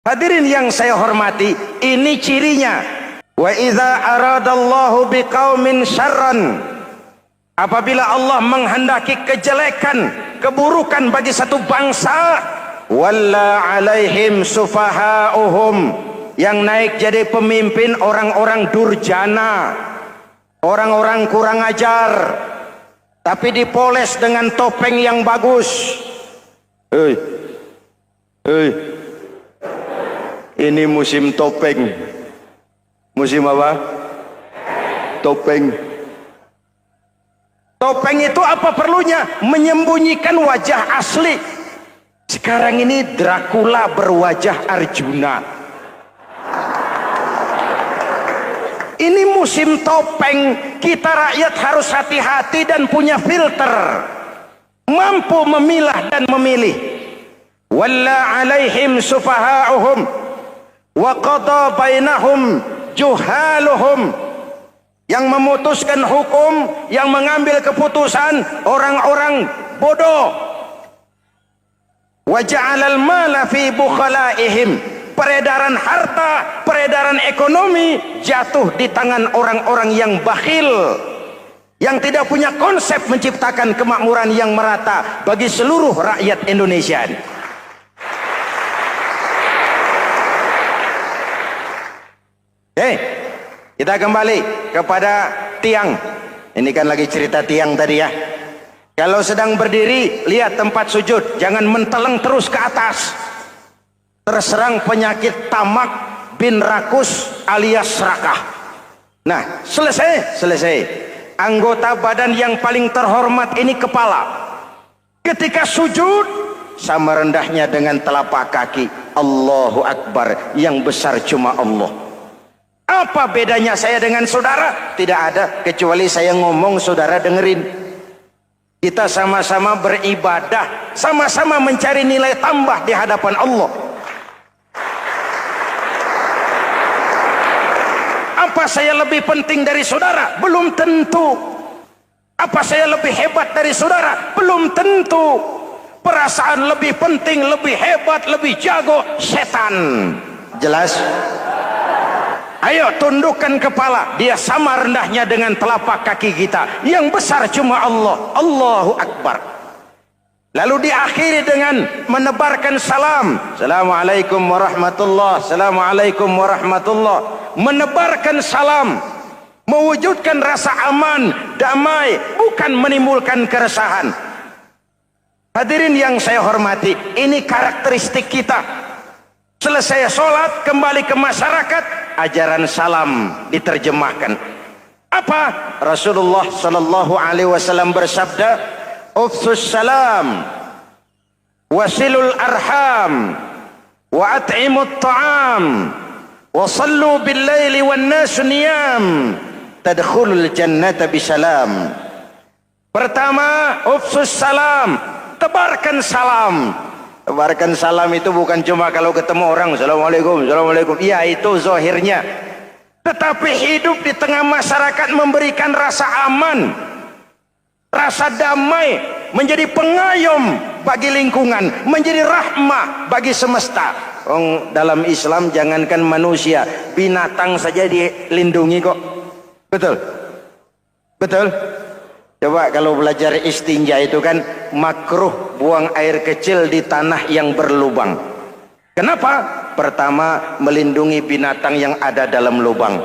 Hadirin yang saya hormati, ini cirinya. Wa idza aradallahu biqaumin syarran, apabila Allah menghendaki kejelekan, keburukan bagi satu bangsa, walla alaihim sufahauhum, yang naik jadi pemimpin orang-orang durjana, orang-orang kurang ajar, tapi dipoles dengan topeng yang bagus. Ini musim topeng. Musim apa? Topeng. Topeng itu apa perlunya? Menyembunyikan wajah asli. Sekarang ini Dracula berwajah Arjuna. Ini musim topeng. Kita rakyat harus hati-hati dan punya filter, mampu memilah dan memilih. Walla alaihim sufahauhum wa qada bainahum juhaluhum, yang memutuskan hukum, yang mengambil keputusan orang-orang bodoh. Wa ja'alal mala fi bukhalaihim, peredaran harta, peredaran ekonomi jatuh di tangan orang-orang yang bakhil, yang tidak punya konsep menciptakan kemakmuran yang merata bagi seluruh rakyat Indonesia. Kita kembali kepada tiang. Ini kan lagi cerita tiang tadi ya. Kalau sedang berdiri, lihat tempat sujud, jangan menteleng terus ke atas. Terserang penyakit tamak bin rakus alias serakah. Nah, selesai. Anggota badan yang paling terhormat ini kepala. Ketika sujud, sama rendahnya dengan telapak kaki. Allahu Akbar, yang besar cuma Allah. Apa bedanya saya dengan saudara? Tidak ada, kecuali saya ngomong saudara dengerin. Kita sama-sama beribadah, sama-sama mencari nilai tambah di hadapan Allah. Apa saya lebih penting dari saudara? Belum tentu. Apa saya lebih hebat dari saudara? Belum tentu. Perasaan lebih penting, lebih hebat, lebih jago setan. Jelas? Ayo tundukkan kepala, dia sama rendahnya dengan telapak kaki kita. Yang besar cuma Allah. Allahu Akbar. Lalu diakhiri dengan menebarkan salam. Assalamualaikum warahmatullah. Assalamualaikum warahmatullah. Menebarkan salam, mewujudkan rasa aman, damai, bukan menimbulkan keresahan. Hadirin yang saya hormati, ini karakteristik kita. Selesai sholat, kembali ke masyarakat, ajaran salam diterjemahkan. Apa? Rasulullah sallallahu alaihi wasallam bersabda, "Ufsus salam, wasilul arham, wa at'imut ta'am, wa sallu bil laili wan nasu niyam, tadkhulul jannata bisalam." Pertama, ufsus salam, tebarkan salam. Tebarkan salam itu bukan cuma kalau ketemu orang assalamualaikum, assalamualaikum. Iya, itu zahirnya. Tetapi hidup di tengah masyarakat memberikan rasa aman, rasa damai, menjadi pengayom bagi lingkungan, menjadi rahmah bagi semesta. Dalam Islam jangankan manusia, binatang saja dilindungi kok. Betul? Betul? Coba kalau belajar istinja itu kan makruh buang air kecil di tanah yang berlubang. Kenapa? Pertama, melindungi binatang yang ada dalam lubang.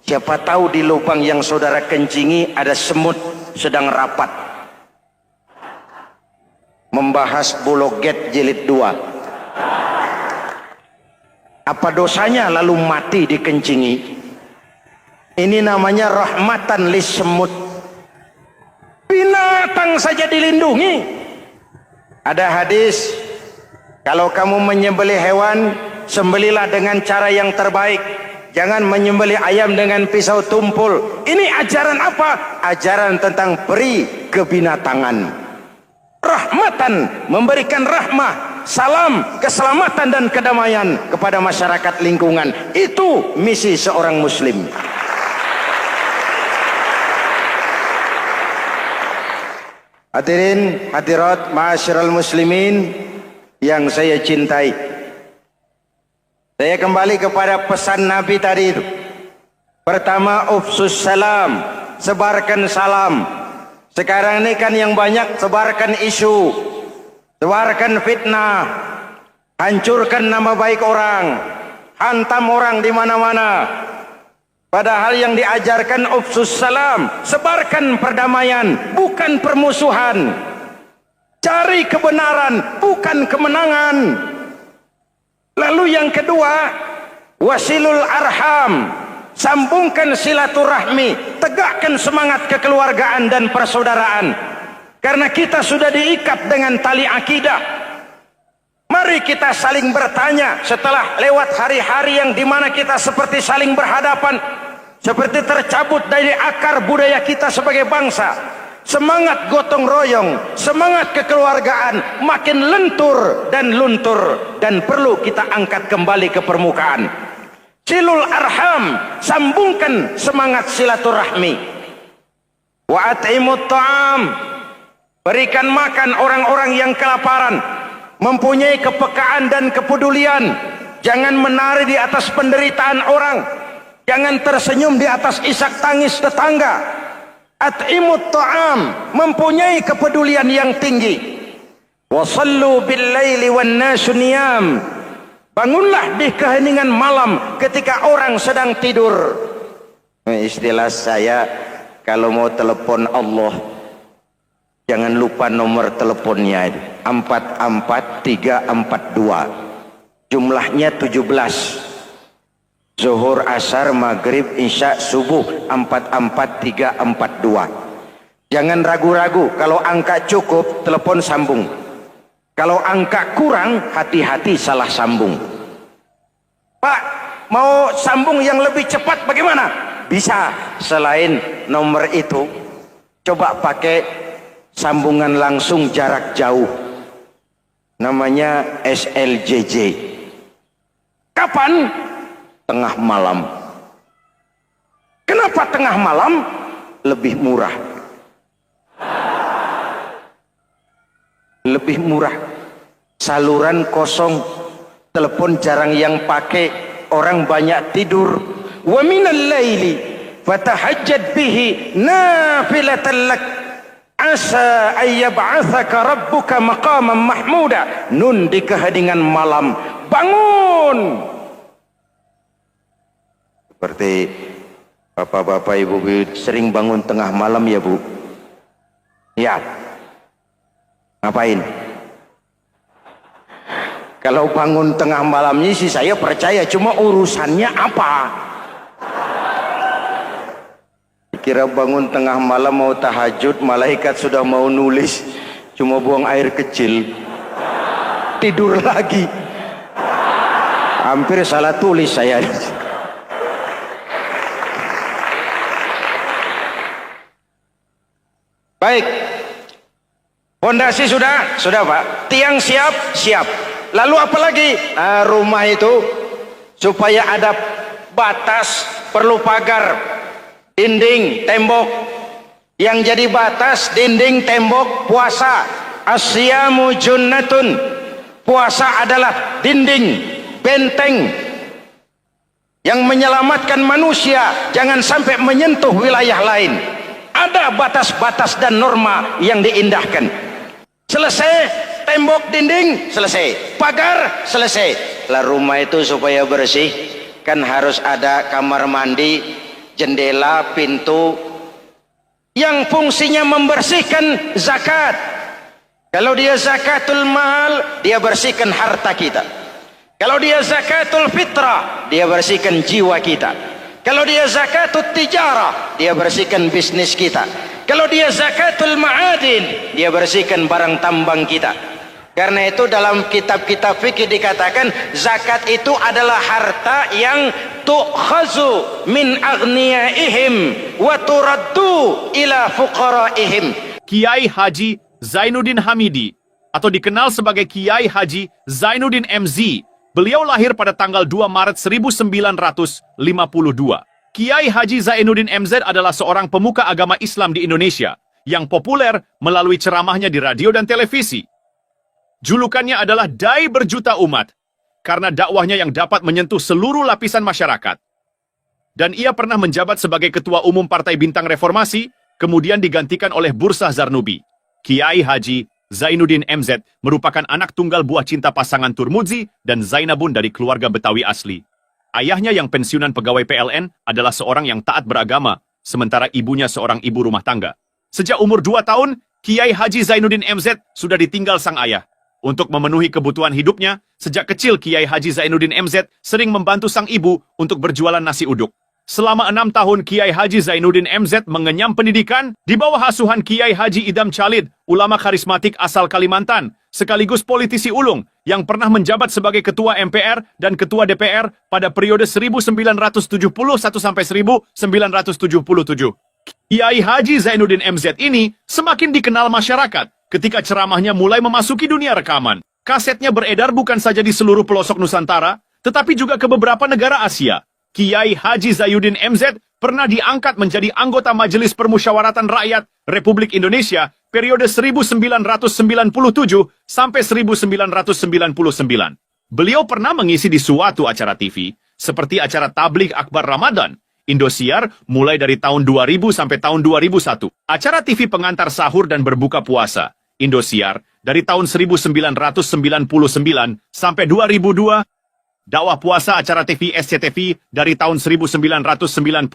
Siapa tahu di lubang yang saudara kencingi ada semut sedang rapat. Membahas Buloget jilid 2. Apa dosanya lalu mati dikencingi? Ini namanya rahmatan lis semut. Binatang saja dilindungi. Ada hadis, kalau kamu menyembelih hewan, sembelilah dengan cara yang terbaik. Jangan menyembelih ayam dengan pisau tumpul. Ini ajaran apa? Ajaran tentang peri kebinatangan. Rahmatan, memberikan rahmah, salam, keselamatan dan kedamaian kepada masyarakat lingkungan. Itu misi seorang muslim. Hadirin hadirat ma'asyiral muslimin yang saya cintai, Saya kembali kepada pesan Nabi tadi itu. Pertama, ufsus salam, sebarkan salam. Sekarang ini kan yang banyak sebarkan isu, sebarkan fitnah, hancurkan nama baik orang, hantam orang di mana-mana. Padahal yang diajarkan ufsus salam, sebarkan perdamaian, bukan permusuhan. Cari kebenaran, bukan kemenangan. Lalu yang kedua, wasilul arham, sambungkan silaturahmi, tegakkan semangat kekeluargaan dan persaudaraan. Karena kita sudah diikat dengan tali akidah. Mari kita saling bertanya setelah lewat hari-hari yang dimana kita seperti saling berhadapan, seperti tercabut dari akar budaya kita sebagai bangsa. Semangat gotong royong, semangat kekeluargaan makin lentur dan luntur, dan perlu kita angkat kembali ke permukaan. Silul arham, sambungkan semangat silaturahmi. Wa at'imut ta'am, berikan makan orang-orang yang kelaparan, mempunyai kepekaan dan kepedulian. Jangan menari di atas penderitaan orang, jangan tersenyum di atas isak tangis tetangga. At'imut ta'am, mempunyai kepedulian yang tinggi. Wasallu bil laili wan nasu niyam, bangunlah di keheningan malam ketika orang sedang tidur. Istilah saya, kalau mau telepon Allah, jangan lupa nomor teleponnya, 44342, jumlahnya 17. Zuhur, asar, maghrib, isya, subuh, 44342. Jangan ragu-ragu, kalau angka cukup telepon sambung, kalau angka kurang hati-hati salah sambung. Pak, mau sambung yang lebih cepat bagaimana? Bisa, selain nomor itu coba pakai sambungan langsung jarak jauh, namanya SLJJ. Kapan? Tengah malam. Kenapa tengah malam? Lebih murah. Lebih murah. Saluran kosong, telepon jarang yang pakai, orang banyak tidur. Wa minal laili fatahajjad bihi nafilatan lak asa ayyab'atsaka rabbuka maqaman mahmuda. Nun di keheningan malam, bangun. Seperti bapak-bapak, ibu-ibu sering bangun tengah malam ya Bu? Ya. Ngapain? Kalau bangun tengah malamnya sih saya percaya, cuma urusannya apa? Kira bangun tengah malam mau tahajud, malaikat sudah mau nulis, cuma buang air kecil, tidur lagi. Hampir salah tulis saya. Baik, fondasi sudah Pak, tiang siap. Lalu apa lagi? Nah, rumah itu supaya ada batas, perlu pagar, dinding, tembok. Yang jadi batas, dinding, tembok, puasa. Asyamu junnatun, puasa adalah dinding, benteng yang menyelamatkan manusia jangan sampai menyentuh wilayah lain. Ada batas-batas dan norma yang diindahkan. Selesai, tembok, dinding, selesai. Pagar, selesai. Lah rumah itu supaya bersih, kan harus ada kamar mandi, jendela, pintu, yang fungsinya membersihkan zakat. Kalau dia zakatul mal, dia bersihkan harta kita. Kalau dia zakatul fitrah, dia bersihkan jiwa kita. Kalau dia zakatul tijarah, dia bersihkan bisnis kita. Kalau dia zakatul ma'adin, dia bersihkan barang tambang kita. Karena itu dalam kitab-kitab fikih dikatakan zakat itu adalah harta yang tu'khazu min aghniyaihim wa turaddu ila fuqaraihim. Kiai Haji Zainuddin Hamidi atau dikenal sebagai Kiai Haji Zainuddin MZ. Beliau lahir pada tanggal 2 Maret 1952. Kiai Haji Zainuddin MZ adalah seorang pemuka agama Islam di Indonesia yang populer melalui ceramahnya di radio dan televisi. Julukannya adalah Dai Berjuta Umat karena dakwahnya yang dapat menyentuh seluruh lapisan masyarakat. Dan ia pernah menjabat sebagai Ketua Umum Partai Bintang Reformasi, kemudian digantikan oleh Bursah Zarnubi. Kiai Haji Zainuddin MZ merupakan anak tunggal buah cinta pasangan Turmuzi dan Zainabun dari keluarga Betawi asli. Ayahnya yang pensiunan pegawai PLN adalah seorang yang taat beragama, sementara ibunya seorang ibu rumah tangga. Sejak umur 2 tahun, Kiai Haji Zainuddin MZ sudah ditinggal sang ayah. Untuk memenuhi kebutuhan hidupnya, sejak kecil Kiai Haji Zainuddin MZ sering membantu sang ibu untuk berjualan nasi uduk. Selama 6 tahun Kiai Haji Zainuddin MZ mengenyam pendidikan di bawah asuhan Kiai Haji Idam Chalid, ulama karismatik asal Kalimantan, sekaligus politisi ulung yang pernah menjabat sebagai Ketua MPR dan Ketua DPR pada periode 1971 sampai 1977. Kiai Haji Zainuddin MZ ini semakin dikenal masyarakat ketika ceramahnya mulai memasuki dunia rekaman. Kasetnya beredar bukan saja di seluruh pelosok Nusantara, tetapi juga ke beberapa negara Asia. Kiai Haji Zainuddin MZ pernah diangkat menjadi anggota Majelis Permusyawaratan Rakyat Republik Indonesia periode 1997 sampai 1999. Beliau pernah mengisi di suatu acara TV, seperti acara Tabligh Akbar Ramadan, Indosiar mulai dari tahun 2000 sampai tahun 2001. Acara TV pengantar sahur dan berbuka puasa, Indosiar, dari tahun 1999 sampai 2002. Dakwah puasa acara TV SCTV dari tahun 1991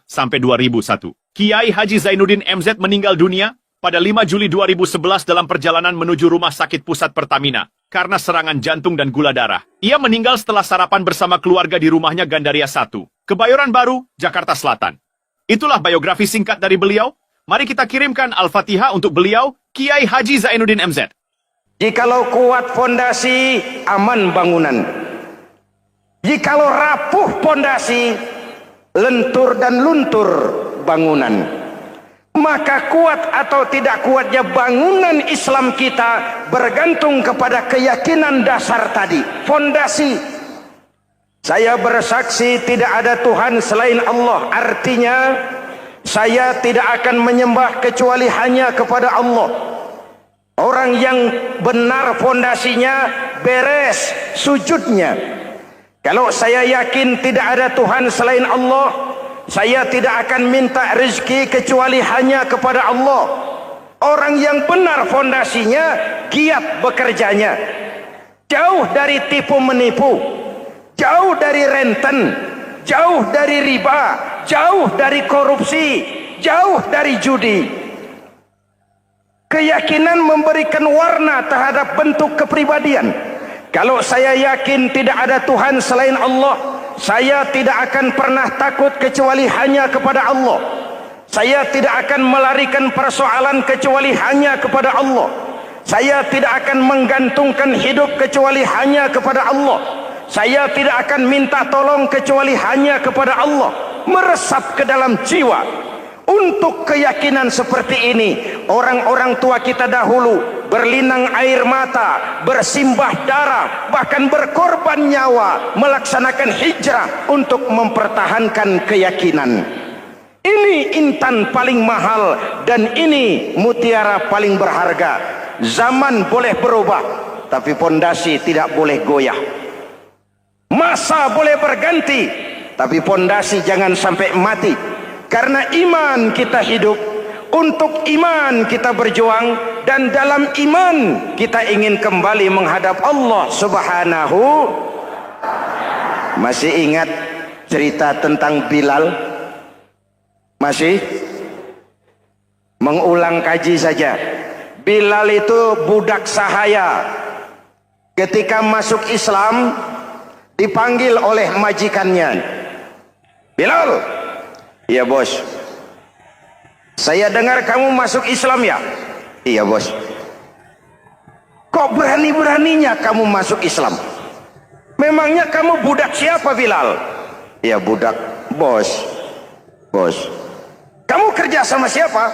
sampai 2001. Kiai Haji Zainuddin MZ meninggal dunia pada 5 Juli 2011 dalam perjalanan menuju Rumah Sakit Pusat Pertamina karena serangan jantung dan gula darah. Ia meninggal setelah sarapan bersama keluarga di rumahnya Gandaria 1, Kebayoran Baru, Jakarta Selatan. Itulah biografi singkat dari beliau. Mari kita kirimkan Al-Fatihah untuk beliau, Kiai Haji Zainuddin MZ. Jikalau kuat fondasi, aman bangunan. Jikalau rapuh pondasi, lentur dan luntur bangunan. Maka kuat atau tidak kuatnya bangunan Islam kita bergantung kepada keyakinan dasar tadi, fondasi. Saya bersaksi tidak ada Tuhan selain Allah, artinya saya tidak akan menyembah kecuali hanya kepada Allah. Orang yang benar fondasinya beres sujudnya. Kalau saya yakin tidak ada Tuhan selain Allah, saya tidak akan minta rezeki kecuali hanya kepada Allah. Orang yang benar fondasinya, giat bekerjanya. Jauh dari tipu menipu, jauh dari renten, jauh dari riba, jauh dari korupsi, jauh dari judi. Keyakinan memberikan warna terhadap bentuk kepribadian. Kalau saya yakin tidak ada Tuhan selain Allah, saya tidak akan pernah takut kecuali hanya kepada Allah. Saya tidak akan melarikan persoalan kecuali hanya kepada Allah. Saya tidak akan menggantungkan hidup kecuali hanya kepada Allah. Saya tidak akan minta tolong kecuali hanya kepada Allah. Meresap ke dalam jiwa. Untuk keyakinan seperti ini, orang-orang tua kita dahulu berlinang air mata, bersimbah darah, bahkan berkorban nyawa, melaksanakan hijrah untuk mempertahankan keyakinan. Ini intan paling mahal dan ini mutiara paling berharga. Zaman boleh berubah, tapi pondasi tidak boleh goyah. Masa boleh berganti, tapi pondasi jangan sampai mati. Karena iman kita hidup, untuk iman kita berjuang, dan dalam iman kita ingin kembali menghadap Allah Subhanahu. Masih ingat cerita tentang Bilal? Masih? Mengulang kaji saja. Bilal itu budak sahaya. Ketika masuk Islam, dipanggil oleh majikannya. Bilal, iya bos. Saya dengar kamu masuk Islam ya? Iya bos. Kok berani-beraninya kamu masuk Islam? Memangnya kamu budak siapa Bilal? Iya budak bos. Bos. Kamu kerja sama siapa?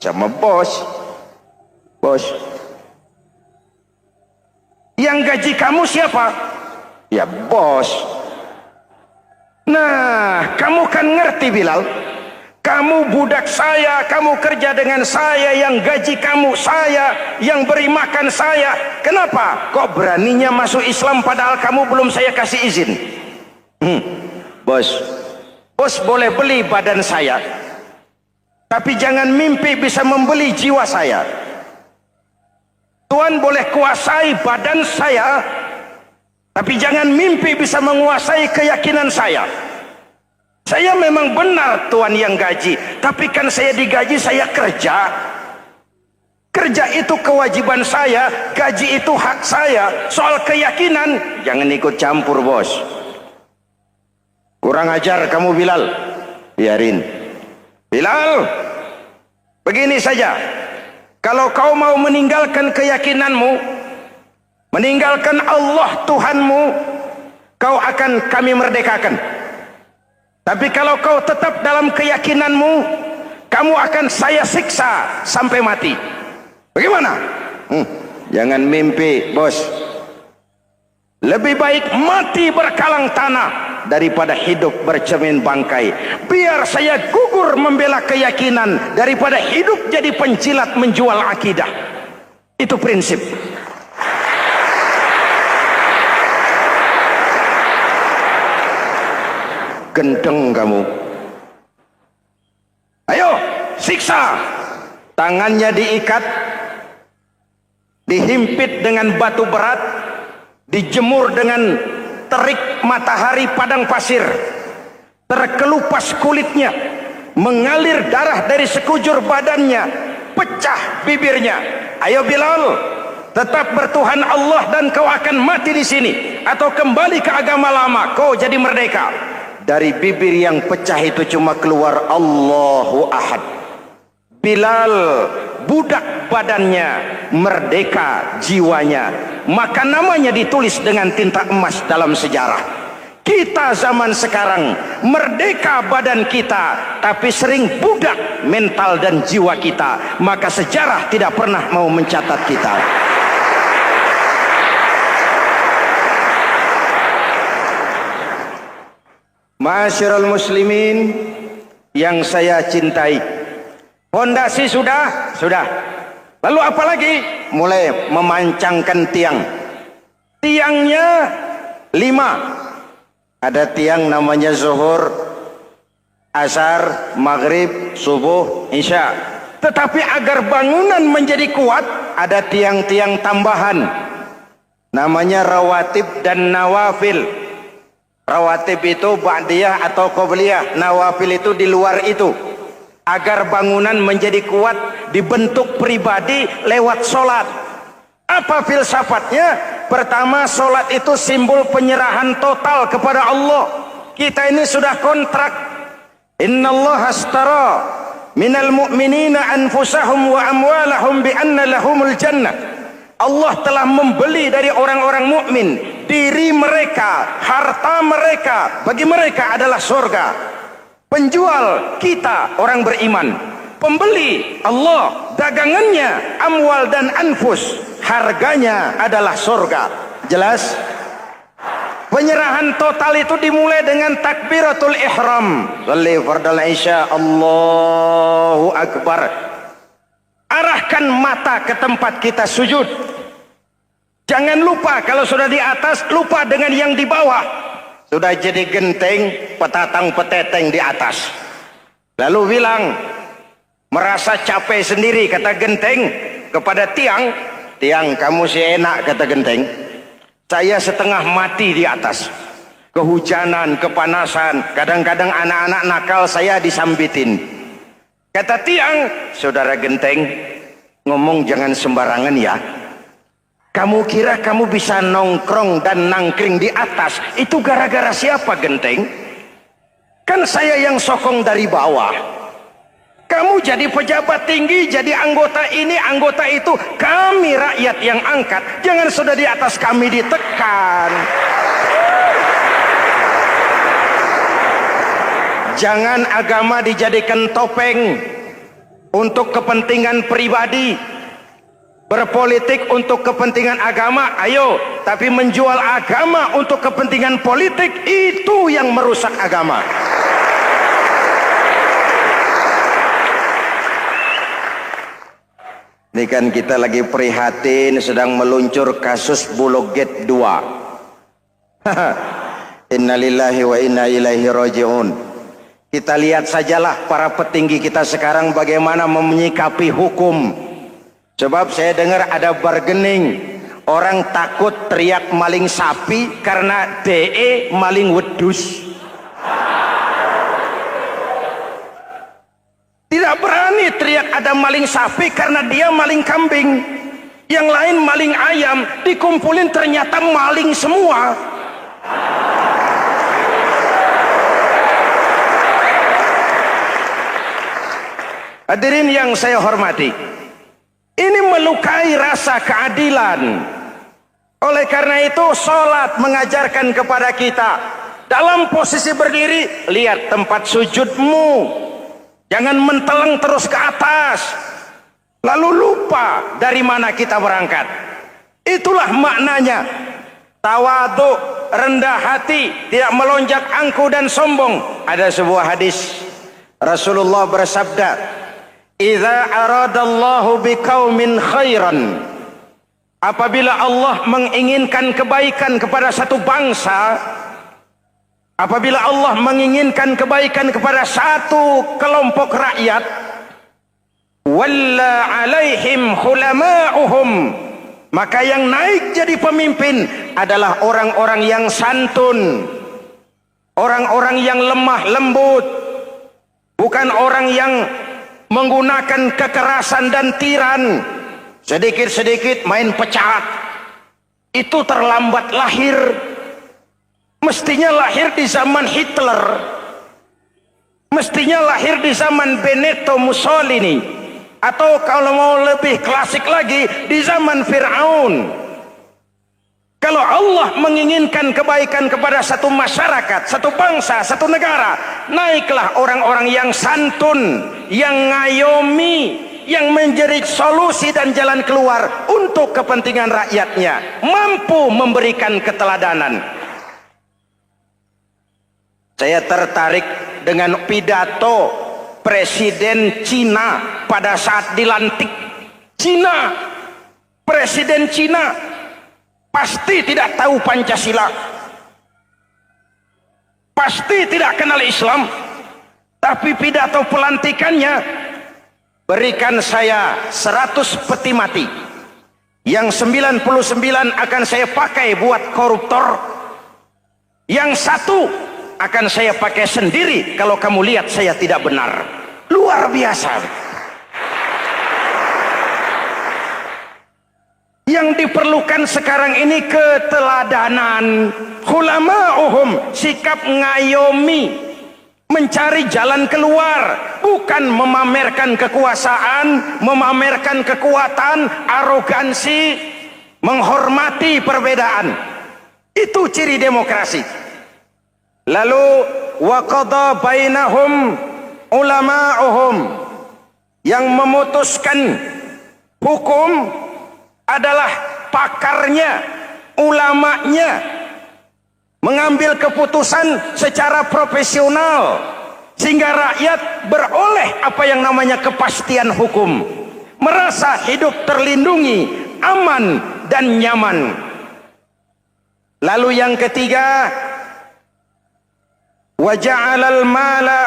Sama bos. Bos. Yang gaji kamu siapa? Ya bos. Nah, kamu kan ngerti Bilal, Kamu budak saya, kamu kerja dengan saya, yang gaji kamu saya, yang beri makan saya. Kenapa? Kok beraninya masuk Islam padahal kamu belum saya kasih izin? Bos boleh beli badan saya, tapi jangan mimpi bisa membeli jiwa saya. Tuan boleh kuasai badan saya, tapi jangan mimpi bisa menguasai keyakinan saya. Saya memang benar Tuan yang gaji, tapi kan saya digaji, saya kerja. Kerja itu kewajiban saya, gaji itu hak saya. Soal keyakinan, jangan ikut campur bos. Kurang ajar kamu Bilal. Biarin. Bilal, begini saja. Kalau kau mau meninggalkan keyakinanmu, meninggalkan Allah Tuhanmu, kau akan kami merdekakan. Tapi kalau kau tetap dalam keyakinanmu, kamu akan saya siksa sampai mati. Bagaimana? Jangan mimpi, bos. Lebih baik mati berkalang tanah daripada hidup bercermin bangkai. Biar saya gugur membela keyakinan daripada hidup jadi penjilat menjual akidah. Itu prinsip. Gendeng kamu. Ayo, siksa. Tangannya diikat, dihimpit dengan batu berat, dijemur dengan terik matahari padang pasir, terkelupas kulitnya, mengalir darah dari sekujur badannya, pecah bibirnya. Ayo Bilal, tetap bertuhan Allah dan kau akan mati di sini, atau kembali ke agama lama, kau jadi merdeka. Dari bibir yang pecah itu cuma keluar Allahu Ahad. Bilal budak badannya, merdeka jiwanya, maka namanya ditulis dengan tinta emas dalam sejarah. Kita zaman sekarang merdeka badan kita, tapi sering budak mental dan jiwa kita, maka sejarah tidak pernah mau mencatat kita. Masyarul muslimin yang saya cintai, fondasi sudah. Lalu apa lagi? Mulai memancangkan tiang. Tiangnya 5. Ada tiang namanya zuhur, asar, maghrib, subuh, isya. Tetapi agar bangunan menjadi kuat, ada tiang-tiang tambahan. Namanya rawatib dan nawafil. Rawatib itu ba'diyah atau qobliyah, nawafil itu di luar itu. Agar bangunan menjadi kuat, dibentuk pribadi lewat solat. Apa filsafatnya? Pertama, solat itu simbol penyerahan total kepada Allah. Kita ini sudah kontrak. Innallaha astara minal mu'minina anfusahum wa amwalahum bi anna lahumul jannah. Allah telah membeli dari orang-orang mukmin diri mereka, harta mereka, bagi mereka adalah surga. Penjual kita orang beriman, pembeli Allah, dagangannya amwal dan anfus, harganya adalah surga. Jelas? Penyerahan total itu dimulai dengan takbiratul ihram. Shalli fardal isya, Allahu akbar. Arahkan mata ke tempat kita sujud. Jangan lupa kalau sudah di atas, lupa dengan yang di bawah. Sudah jadi genteng, petatang peteteng di atas. Lalu bilang, merasa capek sendiri, kata genteng kepada tiang. Tiang, kamu sih enak, kata genteng. Saya setengah mati di atas. Kehujanan, kepanasan, kadang-kadang anak-anak nakal saya disambitin. Kata tiang, saudara genteng, ngomong jangan sembarangan ya. Kamu kira kamu bisa nongkrong dan nangkring di atas, itu gara-gara siapa genteng? Kan saya yang sokong dari bawah. Kamu jadi pejabat tinggi, jadi anggota ini, anggota itu. Kami rakyat yang angkat, jangan sudah di atas kami ditekan. Jangan agama dijadikan topeng untuk kepentingan pribadi. Berpolitik untuk kepentingan agama, ayo. Tapi menjual agama untuk kepentingan politik, itu yang merusak agama. Ini kan kita lagi prihatin sedang meluncur kasus Bulog Gate 2. Innalillahi wa inna ilaihi raji'un. Kita lihat sajalah para petinggi kita sekarang bagaimana menyikapi hukum. Sebab saya dengar ada bargaining, orang takut teriak maling sapi karena DE maling wedus. Tidak berani teriak ada maling sapi karena dia maling kambing. Yang lain maling ayam, dikumpulin ternyata maling semua. Hadirin yang saya hormati, ini melukai rasa keadilan. Oleh karena itu sholat mengajarkan kepada kita, dalam posisi berdiri, lihat tempat sujudmu, jangan menteleng terus ke atas lalu lupa dari mana kita berangkat. Itulah maknanya tawadhu, rendah hati, tidak melonjak angku dan sombong. Ada sebuah hadis Rasulullah bersabda, "Idza aradallahu biqaumin khairan." Apabila Allah menginginkan kebaikan kepada satu bangsa, apabila Allah menginginkan kebaikan kepada satu kelompok rakyat, walla alaihim hulama'uhum, maka yang naik jadi pemimpin adalah orang-orang yang santun, orang-orang yang lemah lembut, bukan orang yang menggunakan kekerasan dan tiran, sedikit-sedikit main pecat. Itu terlambat lahir. Mestinya lahir di zaman Hitler, mestinya lahir di zaman Benito Mussolini, atau kalau mau lebih klasik lagi di zaman Fir'aun. Kalau Allah menginginkan kebaikan kepada satu masyarakat, satu bangsa, satu negara, naiklah orang-orang yang santun, yang ngayomi, yang menjadi solusi dan jalan keluar untuk kepentingan rakyatnya, mampu memberikan keteladanan. Saya tertarik dengan pidato Presiden Cina pada saat dilantik. Cina, Presiden Cina pasti tidak tahu Pancasila, pasti tidak kenal Islam, tapi pidato pelantikannya, berikan saya 100 peti mati, yang 99 akan saya pakai buat koruptor, yang satu akan saya pakai sendiri kalau kamu lihat saya tidak benar. Luar biasa. Yang diperlukan sekarang ini keteladanan, hulama'uhum, sikap ngayomi, mencari jalan keluar, bukan memamerkan kekuasaan, memamerkan kekuatan, arogansi, menghormati perbedaan. Itu ciri demokrasi. Lalu wa qada bainahum ulama'uhum, yang memutuskan hukum adalah pakarnya, ulamanya, mengambil keputusan secara profesional sehingga rakyat beroleh apa yang namanya kepastian hukum, merasa hidup terlindungi, aman dan nyaman. Lalu yang ketiga, wa ja'alal mala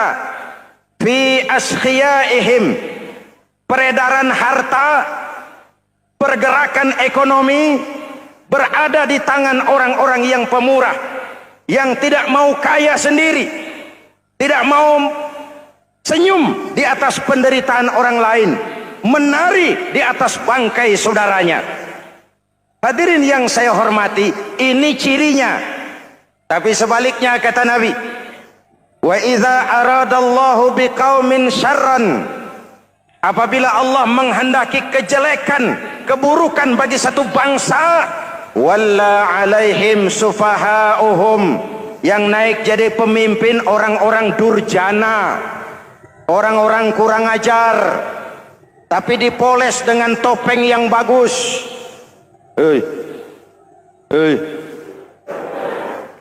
fi askhiyaihim, peredaran harta, pergerakan ekonomi berada di tangan orang-orang yang pemurah, yang tidak mau kaya sendiri, tidak mau senyum di atas penderitaan orang lain, menari di atas bangkai saudaranya. Hadirin yang saya hormati, ini cirinya. Tapi sebaliknya kata Nabi, wa idza aradallahu biqaumin syarran, apabila Allah menghendaki kejelekan, keburukan bagi satu bangsa, walla alaihim sufahauhum, yang naik jadi pemimpin orang-orang durjana, orang-orang kurang ajar, tapi dipoles dengan topeng yang bagus.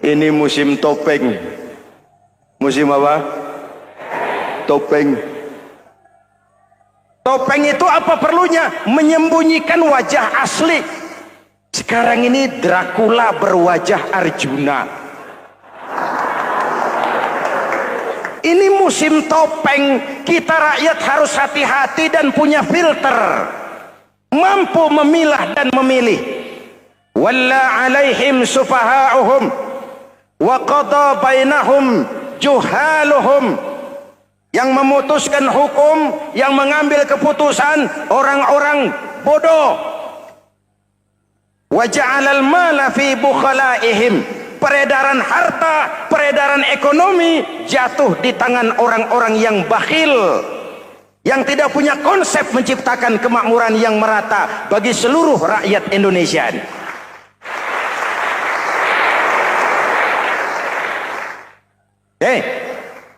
Ini musim topeng. Musim apa? Topeng. Topeng itu apa perlunya? Menyembunyikan wajah asli. Sekarang ini Dracula berwajah Arjuna. Ini musim topeng, kita rakyat harus hati-hati dan punya filter, mampu memilah dan memilih. Walla alaihim sufaha'uhum wa qada bainahum juhaluhum. Yang memutuskan hukum, yang mengambil keputusan orang-orang bodoh. Wa ja'alal mala fi bukhalaihim. Peredaran harta, peredaran ekonomi jatuh di tangan orang-orang yang bakhil, yang tidak punya konsep menciptakan kemakmuran yang merata bagi seluruh rakyat Indonesia.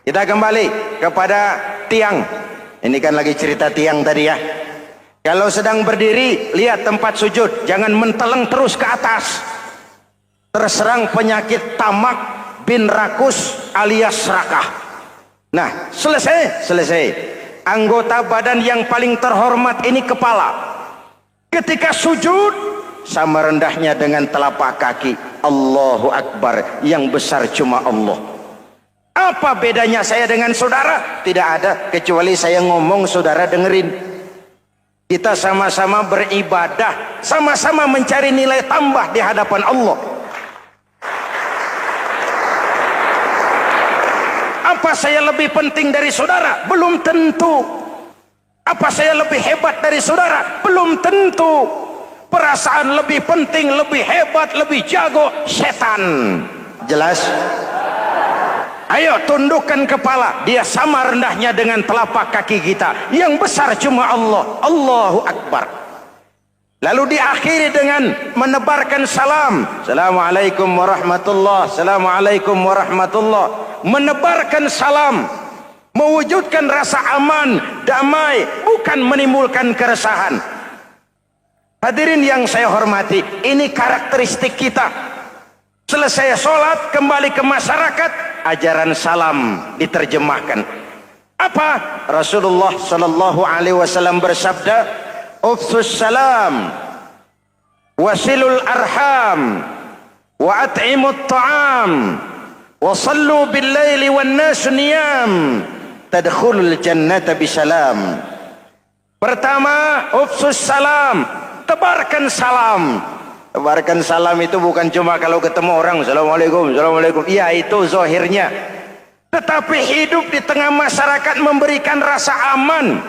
Kita kembali kepada tiang. Ini kan lagi cerita tiang tadi ya. Kalau sedang berdiri, lihat tempat sujud, jangan menteleng terus ke atas. Terserang penyakit tamak bin rakus alias serakah. Nah, selesai. Anggota badan yang paling terhormat ini kepala. Ketika sujud, sama rendahnya dengan telapak kaki. Allahu Akbar, yang besar cuma Allah. Apa bedanya saya dengan saudara? Tidak ada, kecuali saya ngomong saudara dengerin. Kita sama-sama beribadah, sama-sama mencari nilai tambah di hadapan Allah. Apa saya lebih penting dari saudara? Belum tentu. Apa saya lebih hebat dari saudara? Belum tentu. Perasaan lebih penting, lebih hebat, lebih jago setan. Jelas? Ayo tundukkan kepala. Dia sama rendahnya dengan telapak kaki kita. Yang besar cuma Allah. Allahu Akbar. Lalu diakhiri dengan menebarkan salam. Assalamualaikum warahmatullah. Assalamualaikum warahmatullah. Menebarkan salam, mewujudkan rasa aman, damai, bukan menimbulkan keresahan. Hadirin yang saya hormati, ini karakteristik kita. Selesai sholat, kembali ke masyarakat, ajaran salam diterjemahkan. Apa? Rasulullah Sallallahu Alaihi Wasallam bersabda, "Ufsus salam, wasilul arham, wa at'imut ta'am, wa sallu bil laili wan nas niyam, tadkhulul jannata bisalam." Pertama, ufsus salam, tebarkan salam. Tebarkan salam itu bukan cuma kalau ketemu orang assalamualaikum, assalamualaikum. Iya, itu zahirnya. Tetapi hidup di tengah masyarakat memberikan rasa aman,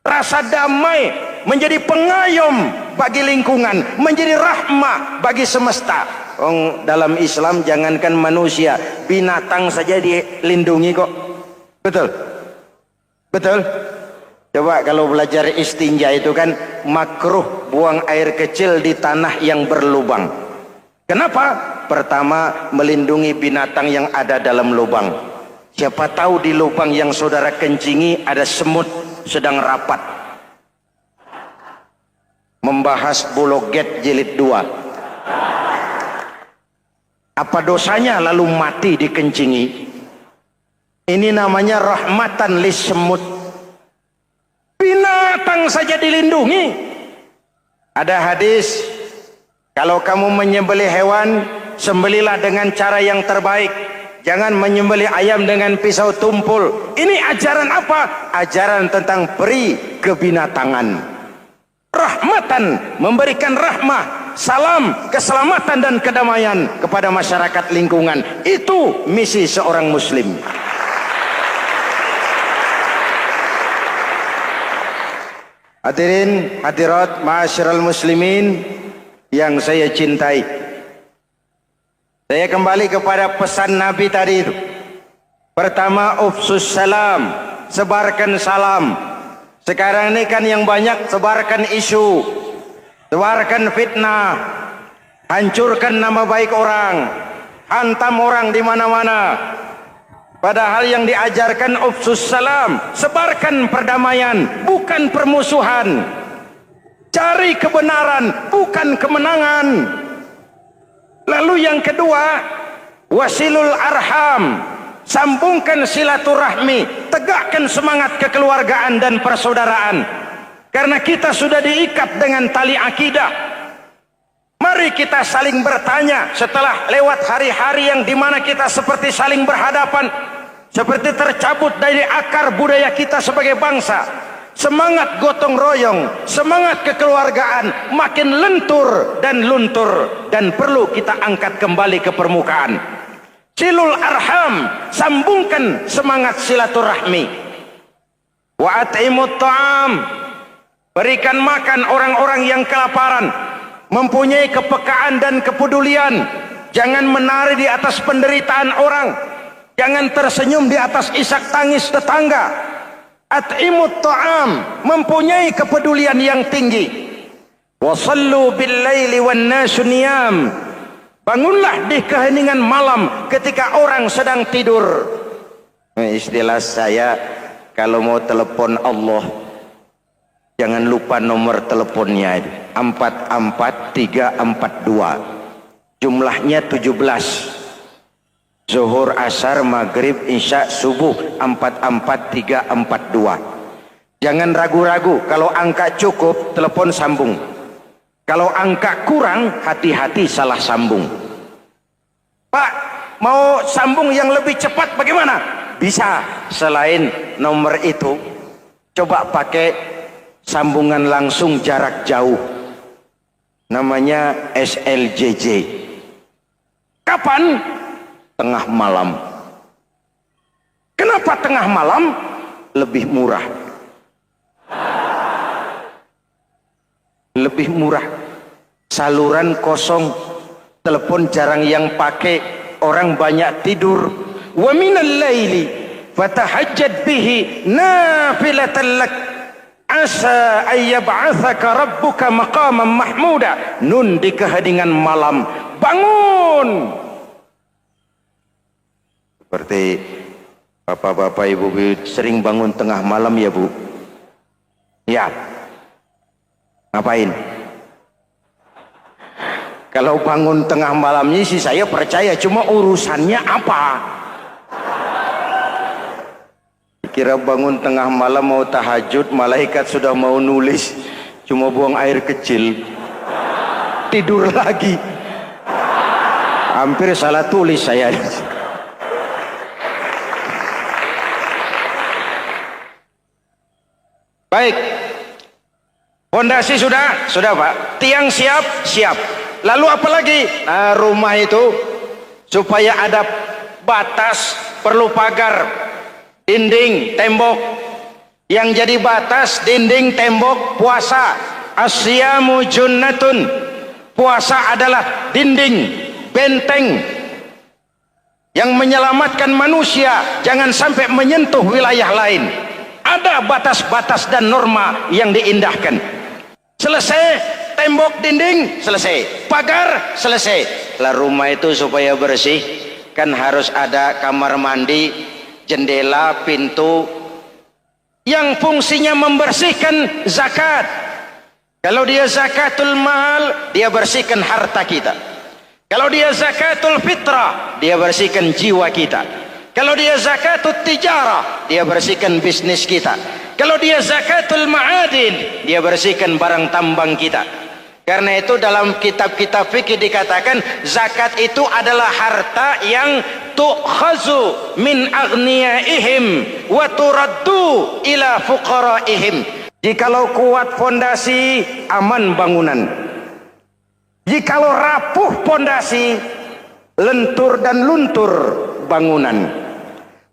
rasa damai, menjadi pengayom bagi lingkungan, menjadi rahmah bagi semesta. Dalam Islam jangankan manusia, binatang saja dilindungi kok. Betul? Betul? Coba kalau belajar istinja itu kan makruh buang air kecil di tanah yang berlubang. Kenapa? Pertama, melindungi binatang yang ada dalam lubang. Siapa tahu di lubang yang saudara kencingi ada semut sedang rapat. Membahas Bologet jilid 2. Apa dosanya lalu mati dikencingi? Ini namanya rahmatan lis semut. Binatang saja dilindungi. Ada hadis, kalau kamu menyembelih hewan, sembelilah dengan cara yang terbaik. Jangan menyembelih ayam dengan pisau tumpul. Ini ajaran apa? Ajaran tentang peri kebinatangan. Rahmatan, memberikan rahmah, salam, keselamatan dan kedamaian kepada masyarakat lingkungan. Itu misi seorang muslim. Hadirin, hadirat, ma'asyiral muslimin yang saya cintai. Saya kembali kepada pesan Nabi tadi itu. Pertama, ufsus salam, sebarkan salam. Sekarang ini kan yang banyak sebarkan isu, sebarkan fitnah, hancurkan nama baik orang, hantam orang di mana-mana. Padahal yang diajarkan ufsus salam, sebarkan perdamaian, bukan permusuhan. Cari kebenaran, bukan kemenangan. Lalu yang kedua, wasilul arham, sambungkan silaturahmi, tegakkan semangat kekeluargaan dan persaudaraan. Karena kita sudah diikat dengan tali akidah. Mari kita saling bertanya setelah lewat hari-hari yang dimana kita seperti saling berhadapan, seperti tercabut dari akar budaya kita sebagai bangsa. Semangat gotong royong, semangat kekeluargaan makin lentur dan luntur, dan perlu kita angkat kembali ke permukaan. Silul arham, sambungkan semangat silaturahmi. Wa at'imut ta'am, berikan makan orang-orang yang kelaparan, mempunyai kepekaan dan kepedulian. Jangan menari di atas penderitaan orang, jangan tersenyum di atas isak tangis tetangga. At'imut ta'am, mempunyai kepedulian yang tinggi. Wa sallu bil laili wan nasu niyam, bangunlah di keheningan malam ketika orang sedang tidur. Istilah saya, kalau mau telepon Allah, jangan lupa nomor teleponnya, 44342. Jumlahnya 17. Zuhur, asar, maghrib, isya, subuh, 44342. Jangan ragu-ragu, kalau angka cukup, telepon sambung. Kalau angka kurang, hati-hati salah sambung. Pak, mau sambung yang lebih cepat bagaimana? Bisa, selain nomor itu, coba pakai sambungan langsung jarak jauh. Namanya SLJJ. Kapan? Tengah malam. Kenapa tengah malam? Lebih murah. Lebih murah. Saluran kosong, telepon jarang yang pakai, orang banyak tidur. Wa minal laili fatahajjad bihi nafilatan lak asa ayyab'atsaka rabbuka maqaman mahmuda. Nun di keheningan malam, bangun. Seperti bapak-bapak, ibu-ibu sering bangun tengah malam ya Bu? Ya. Ngapain? Kalau bangun tengah malamnya sih saya percaya, cuma urusannya apa? Kira bangun tengah malam mau tahajud, malaikat sudah mau nulis, cuma buang air kecil, tidur lagi. Hampir salah tulis saya. Baik, fondasi sudah Pak, tiang siap. Lalu apa lagi? Nah, rumah itu supaya ada batas, perlu pagar, dinding, tembok. Yang jadi batas, dinding, tembok, puasa. Asyamu junnatun, puasa adalah dinding, benteng yang menyelamatkan manusia jangan sampai menyentuh wilayah lain. Ada batas-batas dan norma yang diindahkan. Selesai, tembok, dinding, selesai. Pagar, selesai. Lah rumah itu supaya bersih, kan harus ada kamar mandi, jendela, pintu, yang fungsinya membersihkan zakat. Kalau dia zakatul mal, dia bersihkan harta kita. Kalau dia zakatul fitrah, dia bersihkan jiwa kita. Kalau dia zakatul tijarah, dia bersihkan bisnis kita. Kalau dia zakatul ma'adin, dia bersihkan barang tambang kita. Karena itu dalam kitab-kitab fikih dikatakan zakat itu adalah harta yang tu'khazu min aghniyaihim wa turaddu ila fuqaraihim. Jikalau kuat fondasi, aman bangunan. Jikalau rapuh fondasi, lentur dan luntur bangunan.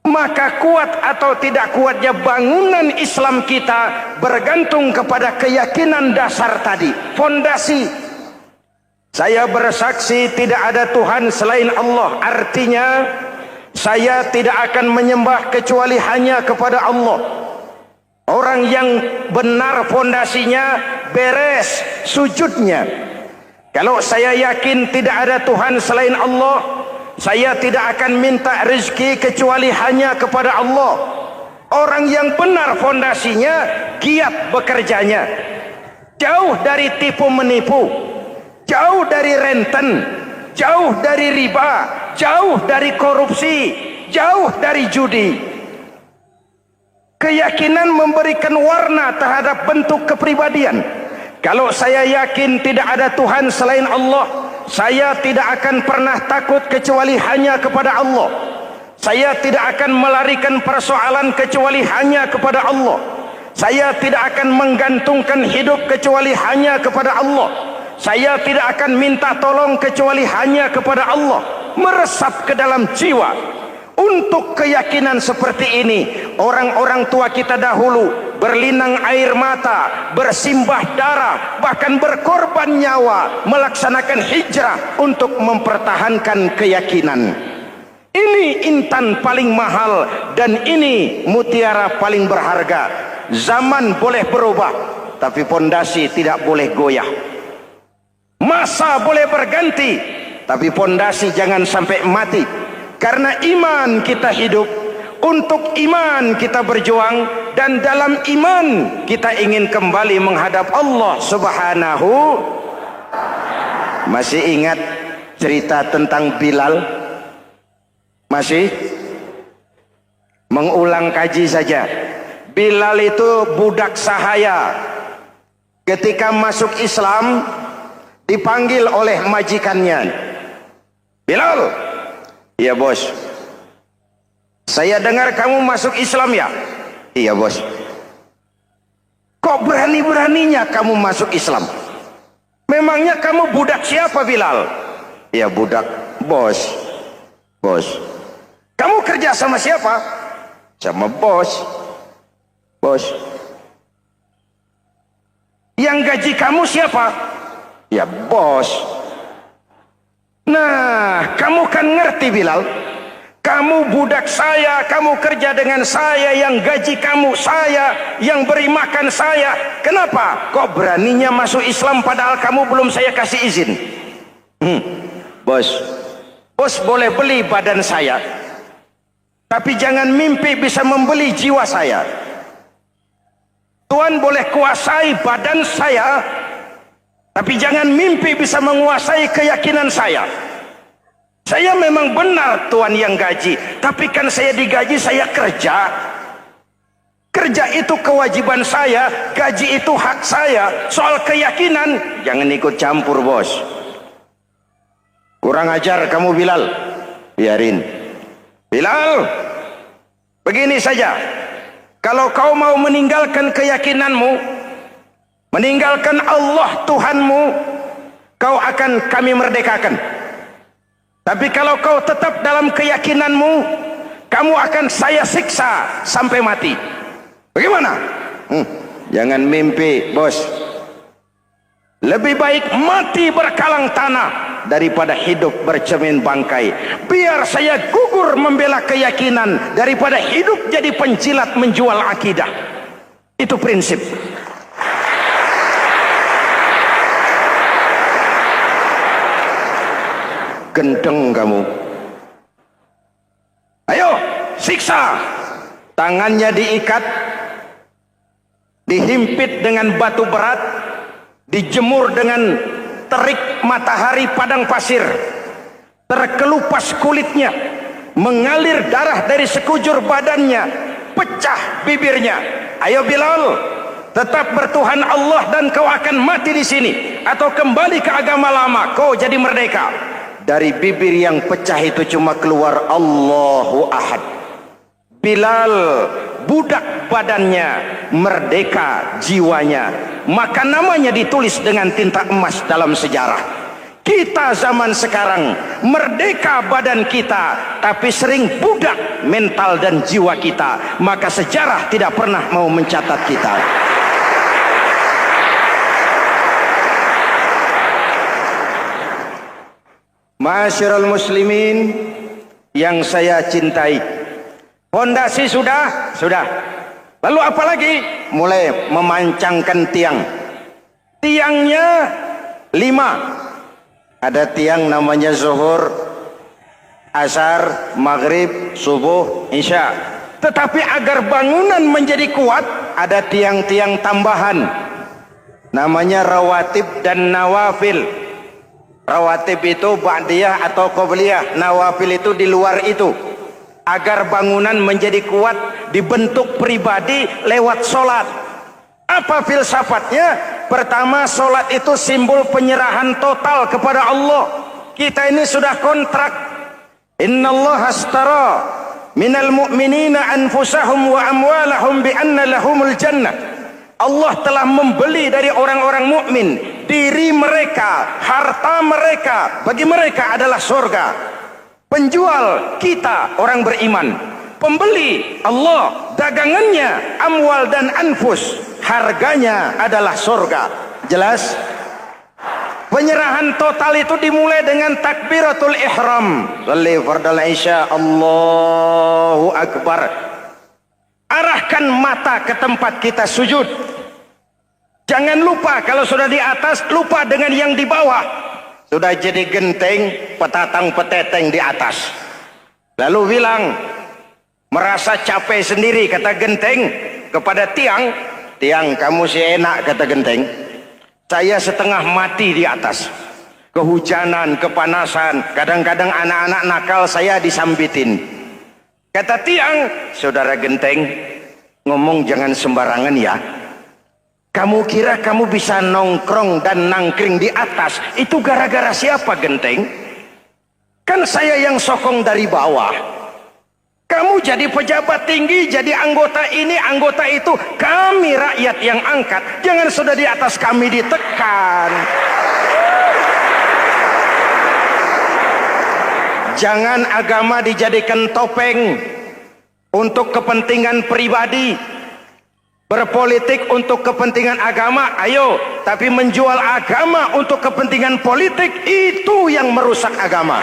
Maka kuat atau tidak kuatnya bangunan Islam kita bergantung kepada keyakinan dasar tadi, fondasi. Saya bersaksi tidak ada Tuhan selain Allah, artinya saya tidak akan menyembah kecuali hanya kepada Allah. Orang yang benar fondasinya beres sujudnya. Kalau saya yakin tidak ada Tuhan selain Allah, saya tidak akan minta rezeki kecuali hanya kepada Allah. Orang yang benar fondasinya, giat bekerjanya, jauh dari tipu menipu, jauh dari renten, jauh dari riba, jauh dari korupsi, jauh dari judi. Keyakinan memberikan warna terhadap bentuk kepribadian. Kalau saya yakin tidak ada Tuhan selain Allah, saya tidak akan pernah takut kecuali hanya kepada Allah. Saya tidak akan melarikan persoalan kecuali hanya kepada Allah. Saya tidak akan menggantungkan hidup kecuali hanya kepada Allah. Saya tidak akan minta tolong kecuali hanya kepada Allah. Meresap ke dalam jiwa. Untuk keyakinan seperti ini, orang-orang tua kita dahulu berlinang air mata, bersimbah darah, bahkan berkorban nyawa, melaksanakan hijrah untuk mempertahankan keyakinan. Ini intan paling mahal dan ini mutiara paling berharga. Zaman boleh berubah, tapi pondasi tidak boleh goyah. Masa boleh berganti, tapi pondasi jangan sampai mati. Karena iman kita hidup, untuk iman kita berjuang, dan dalam iman kita ingin kembali menghadap Allah Subhanahu. Masih ingat cerita tentang Bilal? Masih? Mengulang kaji saja. Bilal itu budak sahaya. Ketika masuk Islam, dipanggil oleh majikannya. Bilal, iya bos. Saya dengar kamu masuk Islam ya? Iya bos. Kok berani-beraninya kamu masuk Islam? Memangnya kamu budak siapa Bilal? Iya budak bos. Bos. Kamu kerja sama siapa? Sama bos. Bos. Yang gaji kamu siapa? Ya bos. Nah, kamu kan ngerti Bilal, kamu budak saya, kamu kerja dengan saya, yang gaji kamu saya, yang beri makan saya. Kenapa? Kok beraninya masuk Islam padahal kamu belum saya kasih izin? Bos, bos boleh beli badan saya, tapi jangan mimpi bisa membeli jiwa saya. Tuhan boleh kuasai badan saya, tapi jangan mimpi bisa menguasai keyakinan saya. Saya memang benar Tuhan yang gaji, tapi kan saya digaji, saya kerja. Kerja itu kewajiban saya, gaji itu hak saya. Soal keyakinan, jangan ikut campur bos. Kurang ajar kamu Bilal. Biarin. Bilal, begini saja. Kalau kau mau meninggalkan keyakinanmu, meninggalkan Allah Tuhanmu, kau akan kami merdekakan. Tapi kalau kau tetap dalam keyakinanmu, kamu akan saya siksa sampai mati. Bagaimana? Jangan mimpi bos. Lebih baik mati berkalang tanah daripada hidup bercermin bangkai. Biar saya gugur membela keyakinan daripada hidup jadi penjilat menjual akidah. Itu prinsip. Gendeng kamu. Ayo siksa. Tangannya diikat, dihimpit dengan batu berat, dijemur dengan terik matahari padang pasir, terkelupas kulitnya, mengalir darah dari sekujur badannya, pecah bibirnya. Ayo Bilal, tetap bertuhan Allah dan kau akan mati di sini, atau kembali ke agama lama, kau jadi merdeka. Dari bibir yang pecah itu cuma keluar Allahu Ahad. Bilal budak badannya, merdeka jiwanya, maka namanya ditulis dengan tinta emas dalam sejarah. Kita zaman sekarang merdeka badan kita, tapi sering budak mental dan jiwa kita, maka sejarah tidak pernah mau mencatat kita. Masyarul muslimin yang saya cintai, fondasi sudah. Lalu apa lagi? Mulai memancangkan tiang. Tiangnya 5. Ada tiang namanya zuhur, asar, maghrib, subuh, isya. Tetapi agar bangunan menjadi kuat, ada tiang-tiang tambahan. Namanya rawatib dan nawafil. Rawatib itu ba'diyah atau qobliyah, nawafil itu di luar itu. Agar bangunan menjadi kuat dibentuk pribadi lewat sholat. Apa filsafatnya? Pertama, sholat itu simbol penyerahan total kepada Allah. Kita ini sudah kontrak. Innallaha astara minal mu'minina anfusahum wa amwalahum bi anna lahumul jannah. Allah telah membeli dari orang-orang mukmin diri mereka, harta mereka, bagi mereka adalah surga. Penjual kita orang beriman, pembeli Allah, dagangannya amwal dan anfus, harganya adalah surga. Jelas? Penyerahan total itu dimulai dengan takbiratul ihram. Shalli fardal isya, Allahu akbar. Arahkan mata ke tempat kita sujud. Jangan lupa kalau sudah di atas, lupa dengan yang di bawah. Sudah jadi genteng, petatang peteteng di atas. Lalu bilang, merasa capek sendiri, kata genteng kepada tiang. Tiang, kamu sih enak, kata genteng. Saya setengah mati di atas. Kehujanan, kepanasan, kadang-kadang anak-anak nakal saya disambitin. Kata tiang, saudara genteng, ngomong jangan sembarangan ya. Kamu kira kamu bisa nongkrong dan nangkring di atas, itu gara-gara siapa genteng? Kan saya yang sokong dari bawah. Kamu jadi pejabat tinggi, jadi anggota ini, anggota itu. Kami rakyat yang angkat. Jangan sudah di atas kami ditekan. Jangan agama dijadikan topeng untuk kepentingan pribadi. Berpolitik untuk kepentingan agama, ayo. Tapi menjual agama untuk kepentingan politik, itu yang merusak agama.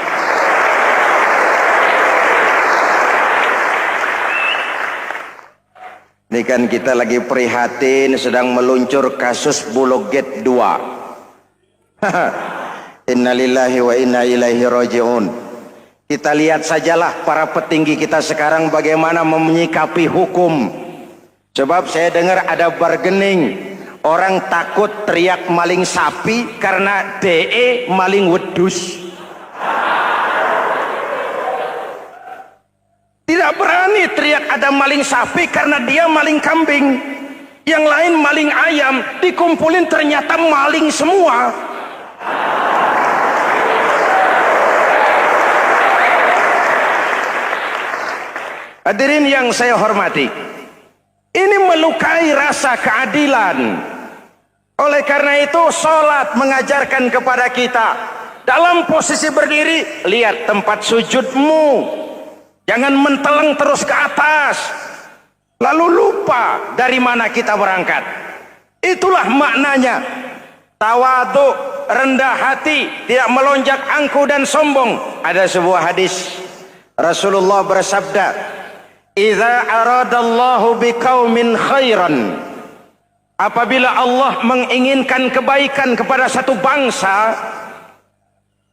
Ini kan kita lagi prihatin sedang meluncur kasus Bulog Gate 2. Innalillahi wa inna ilaihi raji'un. Kita lihat sajalah para petinggi kita sekarang bagaimana menyikapi hukum. Sebab saya dengar ada bargaining. Orang takut teriak maling sapi karena DE maling wedus. Tidak berani teriak ada maling sapi karena dia maling kambing. Yang lain maling ayam, dikumpulin ternyata maling semua. Hadirin yang saya hormati, ini melukai rasa keadilan. Oleh karena itu, sholat mengajarkan kepada kita, dalam posisi berdiri, lihat tempat sujudmu. Jangan menteleng terus ke atas, lalu lupa dari mana kita berangkat. Itulah maknanya tawadhu, rendah hati, tidak melonjak angkuh dan sombong. Ada sebuah hadis Rasulullah bersabda, "Idza aradallahu biqaumin khairan." Apabila Allah menginginkan kebaikan kepada satu bangsa,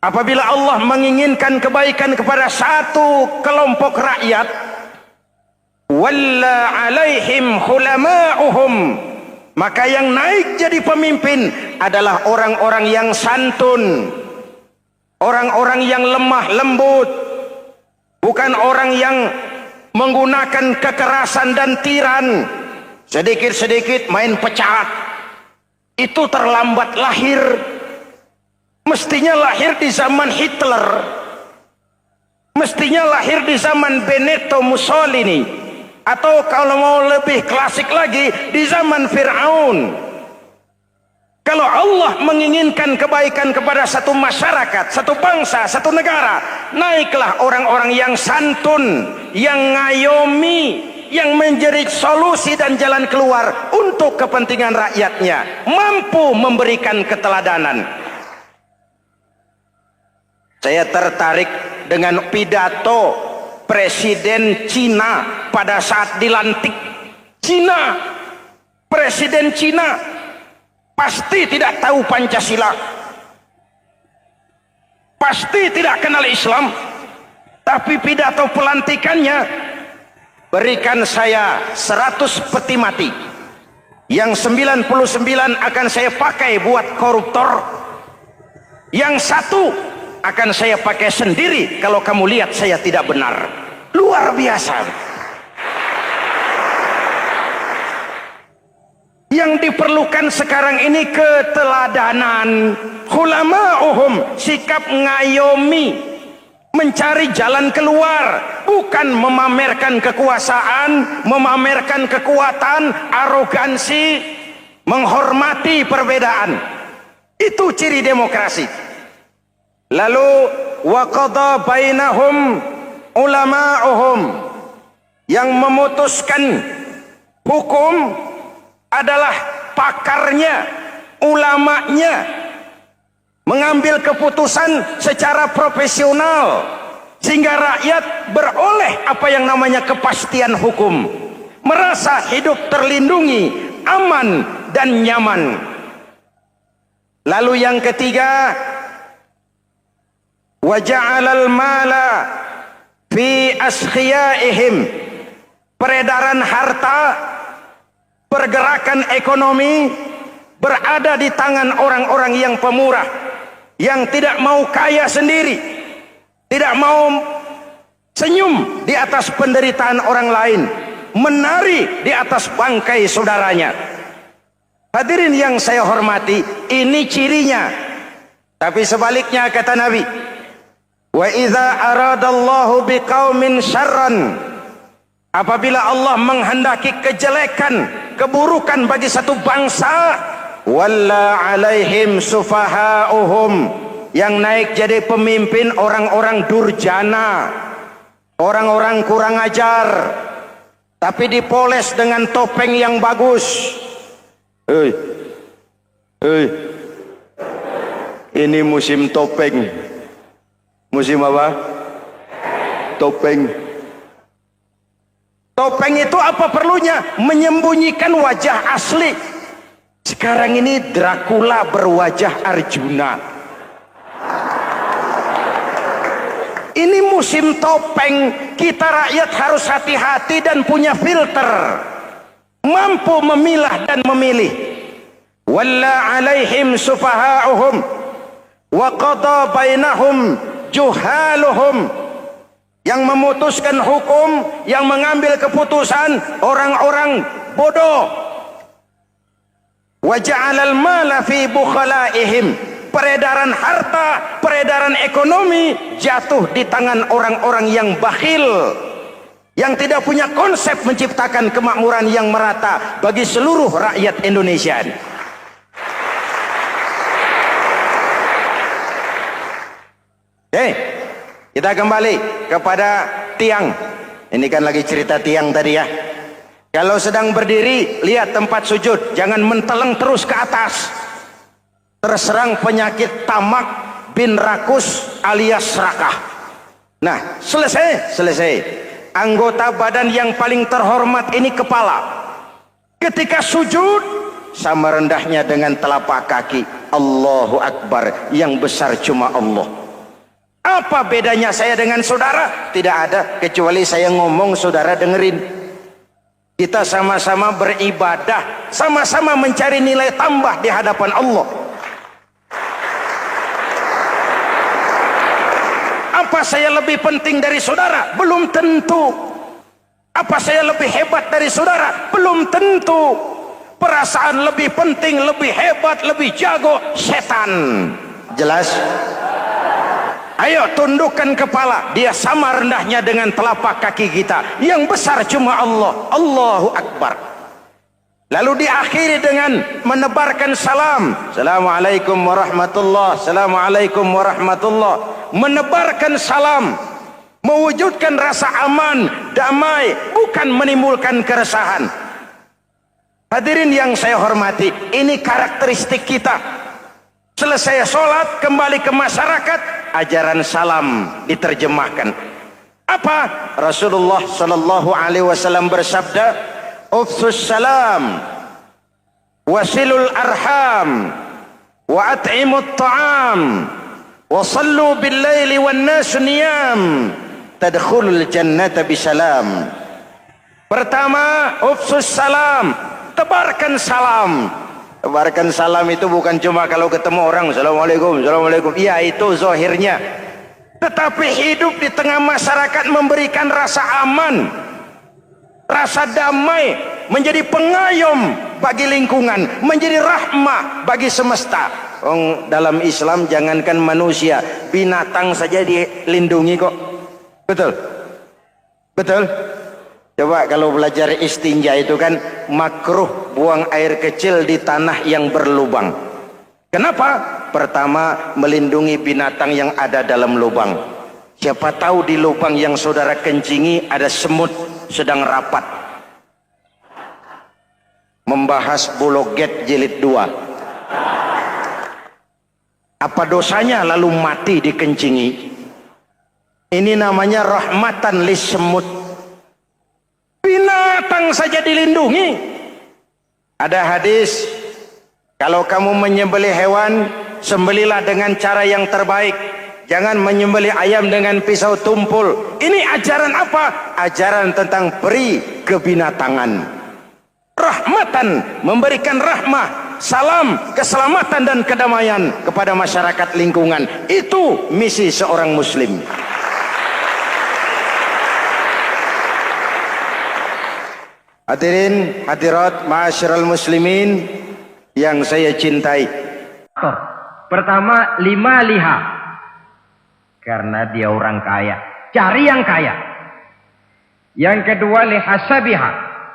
apabila Allah menginginkan kebaikan kepada satu kelompok rakyat, walla alaihim hulama'uhum, maka yang naik jadi pemimpin adalah orang-orang yang santun, orang-orang yang lemah lembut, bukan orang yang menggunakan kekerasan dan tiran. Sedikit-sedikit main pecat, itu terlambat lahir. Mestinya lahir di zaman Hitler, mestinya lahir di zaman Benito Mussolini, atau kalau mau lebih klasik lagi di zaman Fir'aun. Kalau Allah menginginkan kebaikan kepada satu masyarakat, satu bangsa, satu negara, naiklah orang-orang yang santun, yang ngayomi, yang menjadi solusi dan jalan keluar untuk kepentingan rakyatnya, mampu memberikan keteladanan. Saya tertarik dengan pidato Presiden Cina pada saat dilantik. Cina, Presiden Cina pasti tidak tahu Pancasila, pasti tidak kenal Islam, tapi pidato pelantikannya, berikan saya 100 peti mati, yang 99 akan saya pakai buat koruptor, Yang satu akan saya pakai sendiri kalau kamu lihat saya tidak benar. Luar biasa. Yang diperlukan sekarang ini keteladanan. Hulama'uhum, sikap ngayomi, mencari jalan keluar, bukan memamerkan kekuasaan, memamerkan kekuatan, arogansi, menghormati perbedaan. Itu ciri demokrasi. Lalu waqada bainahum ulama'uhum, yang memutuskan hukum adalah pakarnya, ulamanya, mengambil keputusan secara profesional sehingga rakyat beroleh apa yang namanya kepastian hukum, merasa hidup terlindungi, aman dan nyaman. Lalu yang ketiga, wa ja'alal mala fi askhiyaihim, peredaran harta, pergerakan ekonomi berada di tangan orang-orang yang pemurah, yang tidak mau kaya sendiri, tidak mau senyum di atas penderitaan orang lain, menari di atas bangkai saudaranya. Hadirin yang saya hormati, ini cirinya. Tapi sebaliknya kata Nabi, wa idza aradallahu biqaumin syarran, apabila Allah menghendaki kejelekan, keburukan bagi satu bangsa, walla alaihim sufaha'uhum, yang naik jadi pemimpin orang-orang durjana, orang-orang kurang ajar, tapi dipoles dengan topeng yang bagus. Ini musim topeng. Musim apa? Topeng. Topeng itu apa perlunya? Menyembunyikan wajah asli. Sekarang ini Dracula berwajah Arjuna. Ini musim topeng. Kita rakyat harus hati-hati dan punya filter, mampu memilah dan memilih. Walla alaihim sufaha'uhum wa qada bainahum juhaluhum, yang memutuskan hukum, yang mengambil keputusan orang-orang bodoh. Wa ja'alal mala fi bukhalaihim, peredaran harta, peredaran ekonomi jatuh di tangan orang-orang yang bakhil, yang tidak punya konsep menciptakan kemakmuran yang merata bagi seluruh rakyat Indonesia. Kita kembali kepada tiang. Ini kan lagi cerita tiang tadi ya. Kalau sedang berdiri, lihat tempat sujud, jangan menteleng terus ke atas. Terserang penyakit tamak bin rakus alias serakah. Nah, selesai. Anggota badan yang paling terhormat ini kepala. Ketika sujud, sama rendahnya dengan telapak kaki. Allahu Akbar, yang besar cuma Allah. Apa bedanya saya dengan saudara? Tidak ada, kecuali saya ngomong saudara dengerin. Kita sama-sama beribadah, sama-sama mencari nilai tambah di hadapan Allah. Apa saya lebih penting dari saudara? Belum tentu. Apa saya lebih hebat dari saudara? Belum tentu. Perasaan lebih penting, lebih hebat, lebih jago setan. Jelas? Ayo tundukkan kepala, dia sama rendahnya dengan telapak kaki kita. Yang besar cuma Allah. Allahu Akbar. Lalu diakhiri dengan menebarkan salam. Assalamualaikum warahmatullah. Assalamualaikum warahmatullah. Menebarkan salam, mewujudkan rasa aman, damai, bukan menimbulkan keresahan. Hadirin yang saya hormati, ini karakteristik kita. Selesai sholat, kembali ke masyarakat, ajaran salam diterjemahkan. Apa? Rasulullah sallallahu alaihi wasallam bersabda, "Ufsus salam, wasilul arham, wa at'imut ta'am, wa sallu bil laili wan nas niyam, tadkhulul jannata bisalam." Pertama, ufsus salam, tebarkan salam. Tebarkan salam itu bukan cuma kalau ketemu orang, Assalamualaikum, Assalamualaikum. Iya, itu zahirnya. Tetapi hidup di tengah masyarakat memberikan rasa aman, rasa damai, menjadi pengayom bagi lingkungan, menjadi rahmah bagi semesta. Dalam Islam jangankan manusia, binatang saja dilindungi kok. Betul? Betul? Coba kalau belajar istinja itu kan makruh buang air kecil di tanah yang berlubang. Kenapa? Pertama, melindungi binatang yang ada dalam lubang. Siapa tahu di lubang yang saudara kencingi ada semut sedang rapat membahas Bologet jilid 2. Apa dosanya lalu mati dikencingi? Ini namanya rahmatan lis semut. Binatang saja dilindungi. Ada hadis, kalau kamu menyembelih hewan, sembelilah dengan cara yang terbaik. Jangan menyembelih ayam dengan pisau tumpul. Ini ajaran apa? Ajaran tentang peri kebinatangan. Rahmatan, memberikan rahmah, salam, keselamatan dan kedamaian kepada masyarakat lingkungan. Itu misi seorang muslim. Hadirin, hadirat, ma'asyiral muslimin yang saya cintai. Pertama, lima liha. Karena dia orang kaya. Cari yang kaya. Yang kedua, lihasabiha.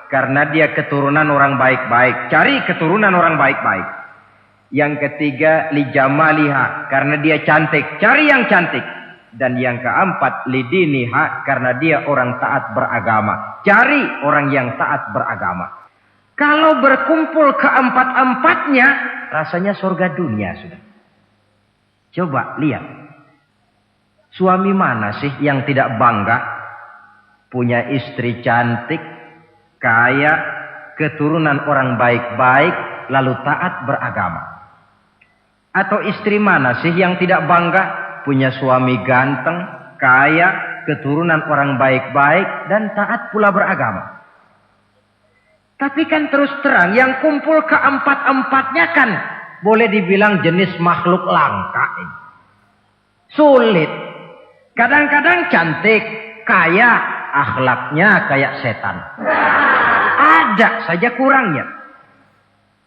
Karena dia keturunan orang baik-baik. Cari keturunan orang baik-baik. Yang ketiga, lijamaliha. Karena dia cantik. Cari yang cantik. Dan yang keempat, lidiniha, karena dia orang taat beragama. Cari orang yang taat beragama. Kalau berkumpul keempat-empatnya, rasanya surga dunia sudah. Coba lihat. Suami mana sih yang tidak bangga punya istri cantik, kaya, keturunan orang baik-baik, lalu taat beragama? Atau istri mana sih yang tidak bangga punya suami ganteng, kaya, keturunan orang baik-baik, dan taat pula beragama? Tapi kan terus terang, yang kumpul keempat-empatnya kan boleh dibilang jenis makhluk langka ini. Sulit. Kadang-kadang cantik, kaya, akhlaknya kayak setan. Ada saja kurangnya.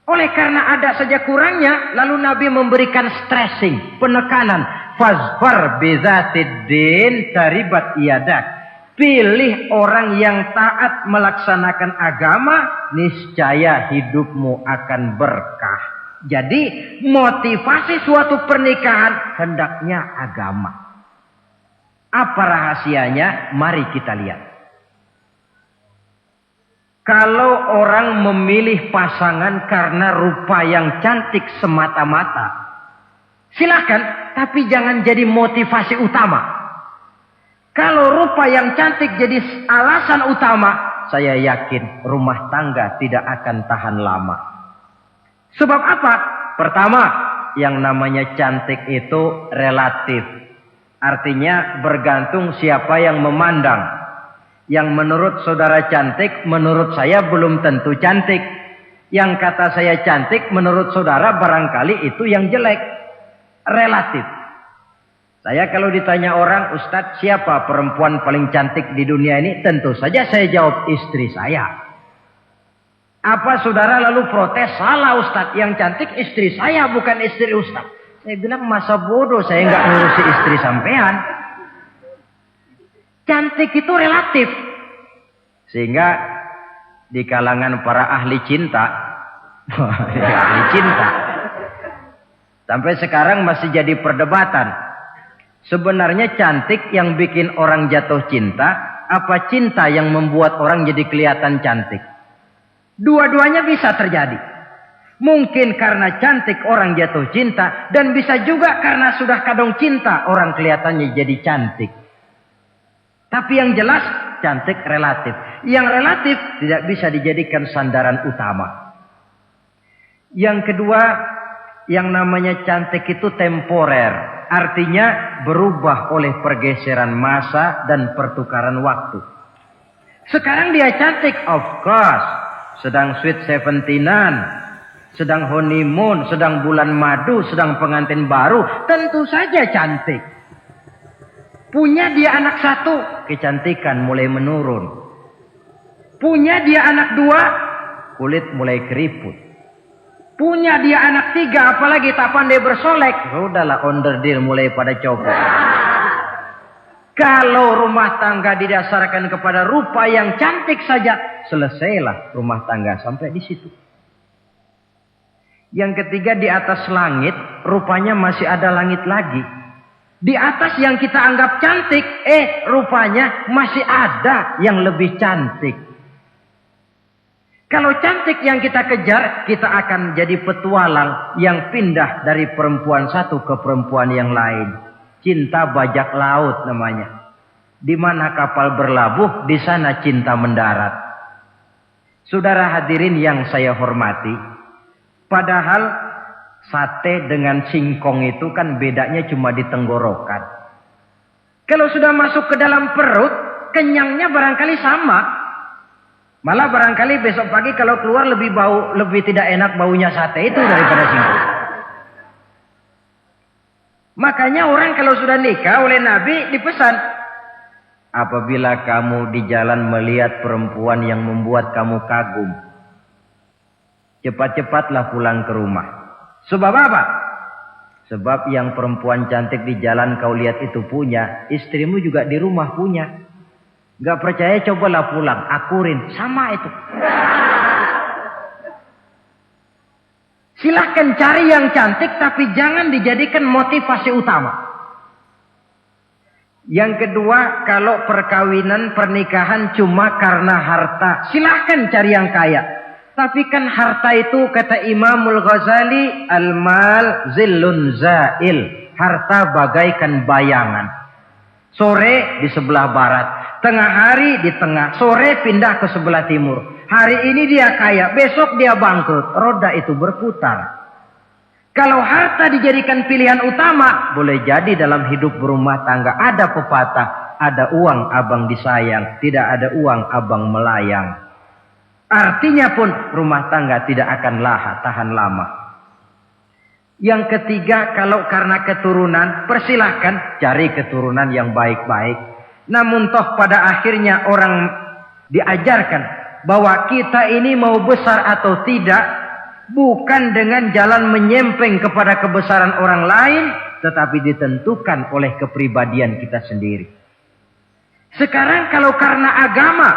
Oleh karena ada saja kurangnya, lalu Nabi memberikan stressing, penekanan. Fazfar bizatiddin taribat iyadak. Pilih orang yang taat melaksanakan agama, niscaya hidupmu akan berkah. Jadi motivasi suatu pernikahan hendaknya agama. Apa rahasianya? Mari kita lihat. Kalau orang memilih pasangan karena rupa yang cantik semata-mata, silakan, tapi jangan jadi motivasi utama. Kalau rupa yang cantik jadi alasan utama, saya yakin rumah tangga tidak akan tahan lama. Sebab apa? Pertama, yang namanya cantik itu relatif. Artinya bergantung siapa yang memandang. Yang menurut saudara cantik, menurut saya belum tentu cantik. Yang kata saya cantik, menurut saudara barangkali itu yang jelek. Relatif. Saya kalau ditanya orang, Ustadz, siapa perempuan paling cantik di dunia ini? Tentu saja saya jawab istri saya. Apa saudara lalu protes? Salah Ustadz, yang cantik istri saya, bukan istri Ustadz. Saya bilang masa bodoh, saya nggak ngurusi istri sampean. Cantik itu relatif. Sehingga di kalangan para ahli cinta, ahli cinta, sampai sekarang masih jadi perdebatan. Sebenarnya cantik yang bikin orang jatuh cinta, apa cinta yang membuat orang jadi kelihatan cantik? Dua-duanya bisa terjadi. Mungkin karena cantik orang jatuh cinta, dan bisa juga karena sudah kadung cinta orang kelihatannya jadi cantik. Tapi yang jelas cantik relatif. Yang relatif tidak bisa dijadikan sandaran utama. Yang kedua, yang namanya cantik itu temporer. Artinya berubah oleh pergeseran masa dan pertukaran waktu. Sekarang dia cantik, of course. Sedang sweet 17-an. sedang honeymoon, sedang bulan madu, sedang pengantin baru, tentu saja cantik. Punya dia anak satu, kecantikan mulai menurun. Punya dia anak dua, kulit mulai keriput. Punya dia anak tiga, apalagi tak pandai bersolek, sudahlah onderdil mulai pada copot. Kalau rumah tangga didasarkan kepada rupa yang cantik saja, selesailah rumah tangga sampai di situ. Yang ketiga, di atas langit, rupanya masih ada langit lagi. Di atas yang kita anggap cantik, rupanya masih ada yang lebih cantik. Kalau cantik yang kita kejar, kita akan jadi petualang yang pindah dari perempuan satu ke perempuan yang lain. Cinta bajak laut namanya. Di mana kapal berlabuh, di sana cinta mendarat. Saudara hadirin yang saya hormati, padahal sate dengan singkong itu kan bedanya cuma di tenggorokan. Kalau sudah masuk ke dalam perut, kenyangnya barangkali sama. Malah barangkali besok pagi kalau keluar lebih tidak enak baunya sate itu daripada singkong. Makanya orang kalau sudah nikah oleh Nabi dipesan, apabila kamu di jalan melihat perempuan yang membuat kamu kagum, cepat-cepatlah pulang ke rumah. Sebab apa? Sebab yang perempuan cantik di jalan kau lihat itu punya, istrimu juga di rumah punya. Gak percaya cobalah pulang, akurin, sama itu. Silahkan cari yang cantik, tapi jangan dijadikan motivasi utama. Yang kedua, kalau perkawinan, pernikahan cuma karena harta, silahkan cari yang kaya. Tapi kan harta itu, kata Imamul Ghazali, al-mal zillun zail. Harta bagaikan bayangan. Sore di sebelah barat, tengah hari di tengah, sore pindah ke sebelah timur. Hari ini dia kaya, besok dia bangkrut. Roda itu berputar. Kalau harta dijadikan pilihan utama, boleh jadi dalam hidup berumah tangga ada pepatah, ada uang abang disayang, tidak ada uang abang melayang. Artinya pun rumah tangga tidak akan tahan lama. Yang ketiga, kalau karena keturunan, persilahkan cari keturunan yang baik-baik. Namun toh pada akhirnya orang diajarkan bahwa kita ini mau besar atau tidak, bukan dengan jalan menyempeng kepada kebesaran orang lain, tetapi ditentukan oleh kepribadian kita sendiri. Sekarang kalau karena agama,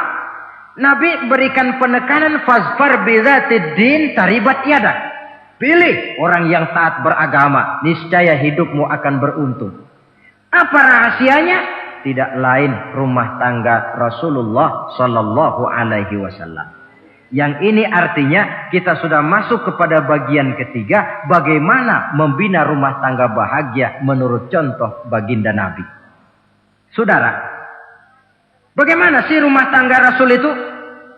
Nabi berikan penekanan fazfar bizatid din taribat yadak. Pilih orang yang taat beragama, niscaya hidupmu akan beruntung. Apa rahasianya? Tidak lain rumah tangga Rasulullah Sallallahu Alaihi Wasallam. Yang ini artinya kita sudah masuk kepada bagian ketiga, bagaimana membina rumah tangga bahagia menurut contoh baginda Nabi. Saudara, bagaimana sih rumah tangga Rasul itu?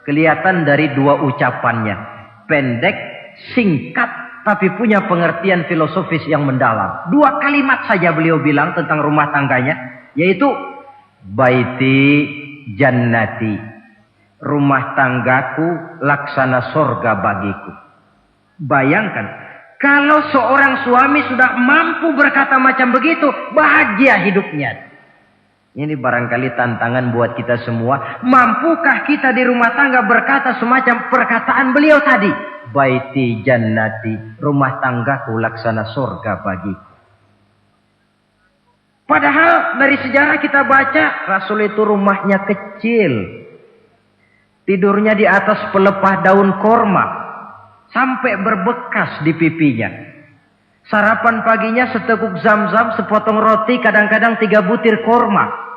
Kelihatan dari dua ucapannya, pendek, singkat, tapi punya pengertian filosofis yang mendalam. Dua kalimat saja beliau bilang tentang rumah tangganya, yaitu baiti jannati, rumah tanggaku laksana sorga bagiku. Bayangkan, kalau seorang suami sudah mampu berkata macam begitu, bahagia hidupnya. Ini barangkali tantangan buat kita semua. Mampukah kita di rumah tangga berkata semacam perkataan beliau tadi? Baiti jannati, rumah tanggaku laksana surga bagiku. Padahal dari sejarah kita baca, Rasul itu rumahnya kecil. Tidurnya di atas pelepah daun korma. Sampai berbekas di pipinya. Sarapan paginya seteguk zam-zam, sepotong roti, kadang-kadang 3 butir korma.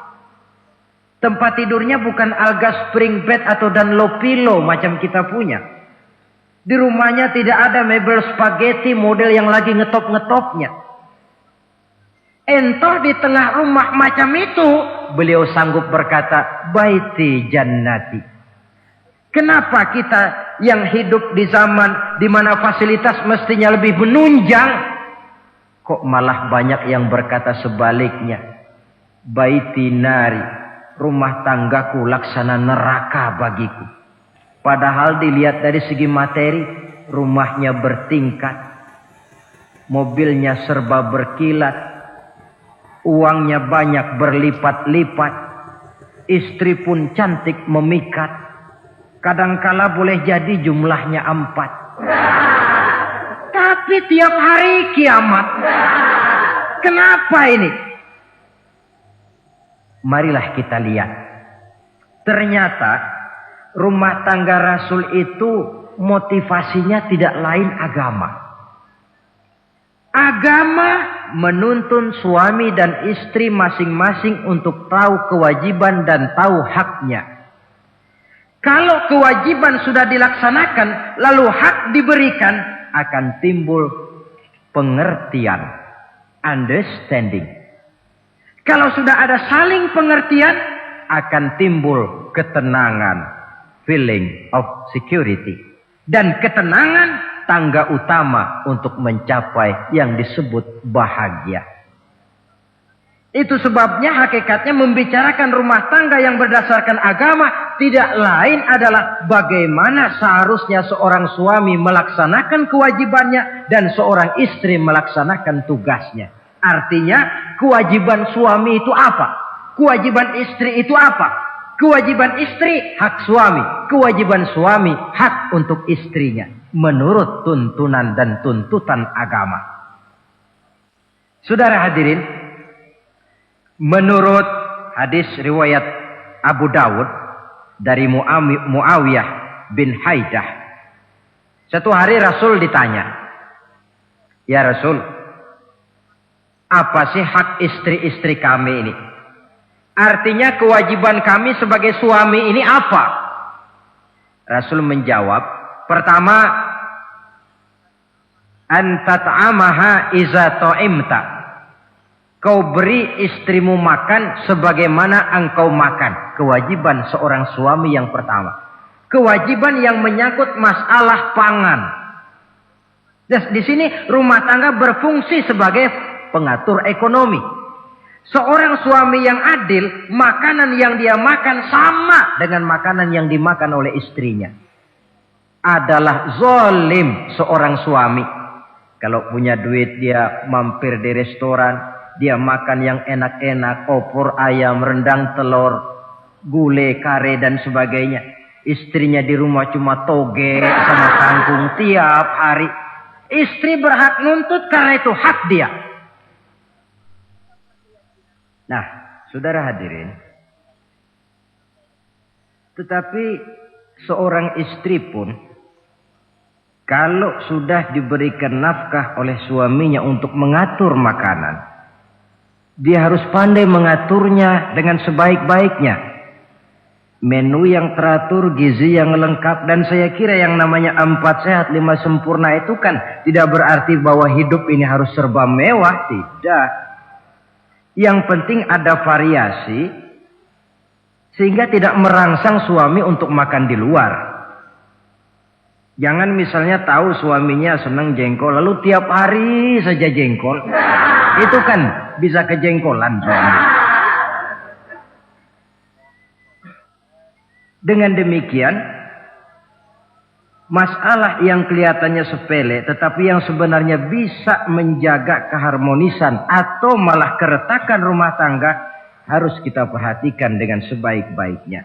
Tempat tidurnya bukan alga spring bed atau Dunlopillow macam kita punya. Di rumahnya tidak ada mebel spaghetti model yang lagi ngetop-ngetopnya. Entoh di tengah rumah macam itu, beliau sanggup berkata, baiti jannati. Kenapa kita yang hidup di zaman di mana fasilitas mestinya lebih menunjang, kok malah banyak yang berkata sebaliknya? Baiti nari, rumah tanggaku laksana neraka bagiku. Padahal dilihat dari segi materi, rumahnya bertingkat, mobilnya serba berkilat, uangnya banyak berlipat-lipat, istri pun cantik memikat, kadangkala boleh jadi jumlahnya 4. Tapi tiap hari kiamat. Kenapa ini? Marilah kita lihat. Ternyata rumah tangga Rasul itu motivasinya tidak lain agama. Agama menuntun suami dan istri masing-masing untuk tahu kewajiban dan tahu haknya. Kalau kewajiban sudah dilaksanakan, lalu hak diberikan, akan timbul pengertian, understanding. Kalau sudah ada saling pengertian, akan timbul ketenangan, feeling of security. Dan ketenangan tangga utama untuk mencapai yang disebut bahagia. Itu sebabnya hakikatnya membicarakan rumah tangga yang berdasarkan agama tidak lain adalah bagaimana seharusnya seorang suami melaksanakan kewajibannya dan seorang istri melaksanakan tugasnya. Artinya kewajiban suami itu apa? Kewajiban istri itu apa? Kewajiban istri hak suami, kewajiban suami hak untuk istrinya menurut tuntunan dan tuntutan agama. Saudara hadirin, menurut hadis riwayat Abu Dawud dari Muawiyah bin Haidah, satu hari Rasul ditanya, "Ya Rasul, apa sih hak istri-istri kami ini? Artinya kewajiban kami sebagai suami ini apa?" Rasul menjawab, pertama, antat'amaha iza ta'imta. Kau beri istrimu makan sebagaimana engkau makan. Kewajiban seorang suami yang pertama. Kewajiban yang menyangkut masalah pangan. Di sini rumah tangga berfungsi sebagai pengatur ekonomi. Seorang suami yang adil, makanan yang dia makan sama dengan makanan yang dimakan oleh istrinya. Adalah zalim seorang suami. Kalau punya duit dia mampir di restoran, dia makan yang enak-enak, opor ayam, rendang telur, gulai, kare dan sebagainya. Istrinya di rumah cuma toge sama kangkung tiap hari. Istri berhak nuntut karena itu hak dia. Nah, saudara hadirin, tetapi seorang istri pun kalau sudah diberikan nafkah oleh suaminya untuk mengatur makanan, dia harus pandai mengaturnya dengan sebaik-baiknya. Menu yang teratur, gizi yang lengkap, dan saya kira yang namanya 4 sehat 5 sempurna itu kan tidak berarti bahwa hidup ini harus serba mewah, tidak. Yang penting ada variasi sehingga tidak merangsang suami untuk makan di luar. Jangan misalnya tahu suaminya senang jengkol lalu tiap hari saja jengkol. Itu kan bisa kejengkolan suami. Dengan demikian, masalah yang kelihatannya sepele tetapi yang sebenarnya bisa menjaga keharmonisan atau malah keretakan rumah tangga harus kita perhatikan dengan sebaik-baiknya.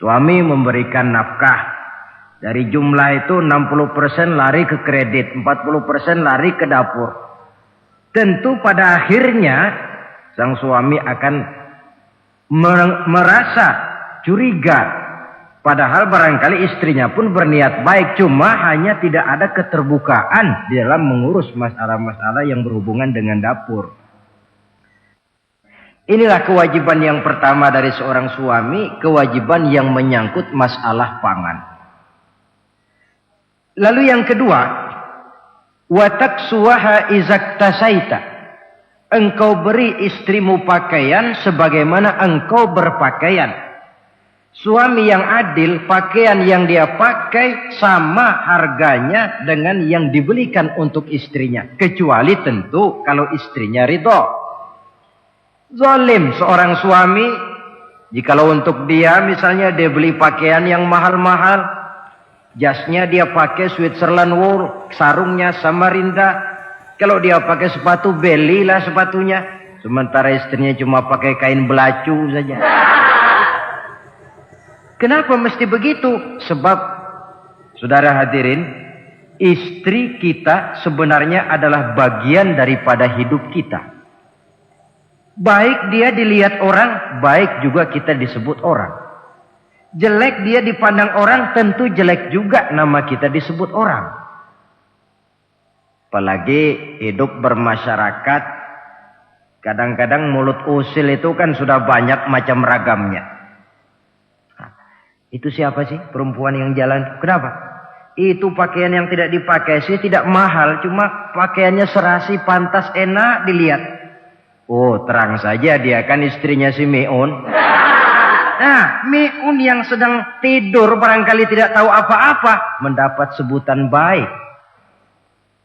Suami memberikan nafkah. Dari jumlah itu 60% lari ke kredit, 40% lari ke dapur. Tentu pada akhirnya sang suami akan merasa curiga. Padahal barangkali istrinya pun berniat baik, cuma hanya tidak ada keterbukaan di dalam mengurus masalah-masalah yang berhubungan dengan dapur. Inilah kewajiban yang pertama dari seorang suami, kewajiban yang menyangkut masalah pangan. Lalu yang kedua, wa taksuwaha izaktasaita. Engkau beri istrimu pakaian sebagaimana engkau berpakaian. Suami yang adil, pakaian yang dia pakai sama harganya dengan yang dibelikan untuk istrinya. Kecuali tentu kalau istrinya ridho. Zalim seorang suami, jikalau untuk dia misalnya dia beli pakaian yang mahal-mahal, Jasnya dia pakai Switzerland wool, sarungnya Samarinda. Kalau dia pakai sepatu, belilah sepatunya. Sementara istrinya cuma pakai kain belacu saja. Kenapa mesti begitu? Sebab, saudara hadirin, istri kita sebenarnya adalah bagian daripada hidup kita. Baik dia dilihat orang, baik juga kita disebut orang. Jelek dia dipandang orang, tentu jelek juga nama kita disebut orang. Apalagi hidup bermasyarakat, kadang-kadang mulut usil itu kan sudah banyak macam ragamnya. Nah, itu siapa sih perempuan yang jalan? Kenapa? Itu pakaian yang tidak dipakai sih tidak mahal, cuma pakaiannya serasi, pantas, enak dilihat. Oh, terang saja dia kan istrinya si Miun. Nah, Miun yang sedang tidur barangkali tidak tahu apa-apa mendapat sebutan baik.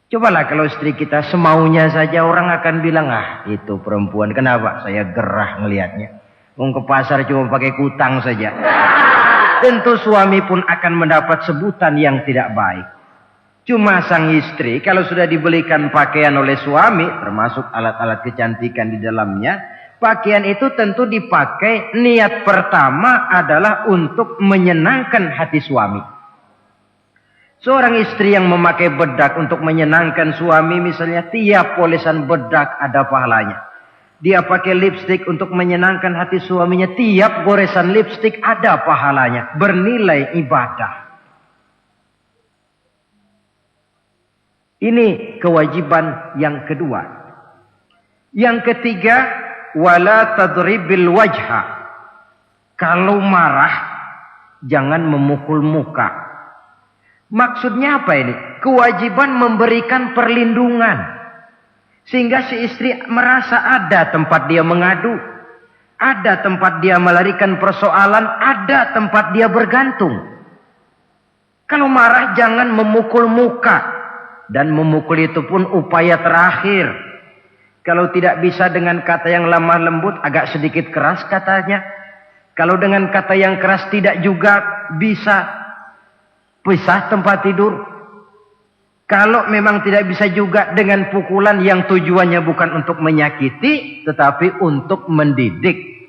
Cobalah kalau istri kita semaunya saja, orang akan bilang, ah itu perempuan, kenapa? Saya gerah ngelihatnya. Mau ke pasar cuma pakai kutang saja. Tentu suami pun akan mendapat sebutan yang tidak baik. Cuma sang istri kalau sudah dibelikan pakaian oleh suami, termasuk alat-alat kecantikan di dalamnya, pakaian itu tentu dipakai, niat pertama adalah untuk menyenangkan hati suami. Seorang istri yang memakai bedak untuk menyenangkan suami, misalnya tiap polesan bedak ada pahalanya. Dia pakai lipstik untuk menyenangkan hati suaminya, tiap goresan lipstik ada pahalanya, bernilai ibadah. Ini kewajiban yang kedua. Yang ketiga, wala tadribil wajha. Kalau marah, jangan memukul muka. Maksudnya apa ini? Kewajiban memberikan perlindungan. Sehingga si istri merasa ada tempat dia mengadu. Ada tempat dia melarikan persoalan. Ada tempat dia bergantung. Kalau marah jangan memukul muka. Dan memukul itu pun upaya terakhir. Kalau tidak bisa dengan kata yang lemah lembut, agak sedikit keras katanya. Kalau dengan kata yang keras tidak juga bisa pisah tempat tidur. Kalau memang tidak bisa juga dengan pukulan yang tujuannya bukan untuk menyakiti, tetapi untuk mendidik.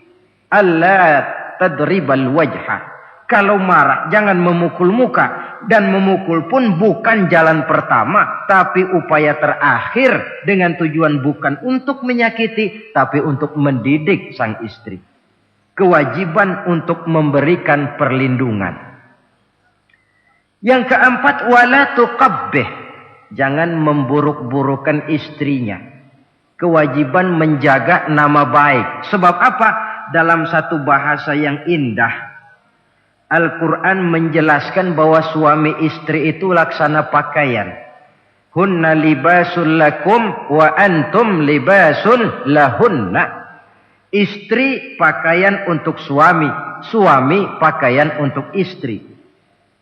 Allah tadribal wajha. Kalau marah jangan memukul muka. Dan memukul pun bukan jalan pertama, tapi upaya terakhir dengan tujuan bukan untuk menyakiti, tapi untuk mendidik sang istri. Kewajiban untuk memberikan perlindungan. Yang keempat, wala tuqabbih. Jangan memburuk-burukan istrinya. Kewajiban menjaga nama baik. Sebab apa? Dalam satu bahasa yang indah, Al-Quran menjelaskan bahwa suami istri itu laksana pakaian. Hunna libasul lakum wa antum libasun lahunna. Istri pakaian untuk suami, suami pakaian untuk istri.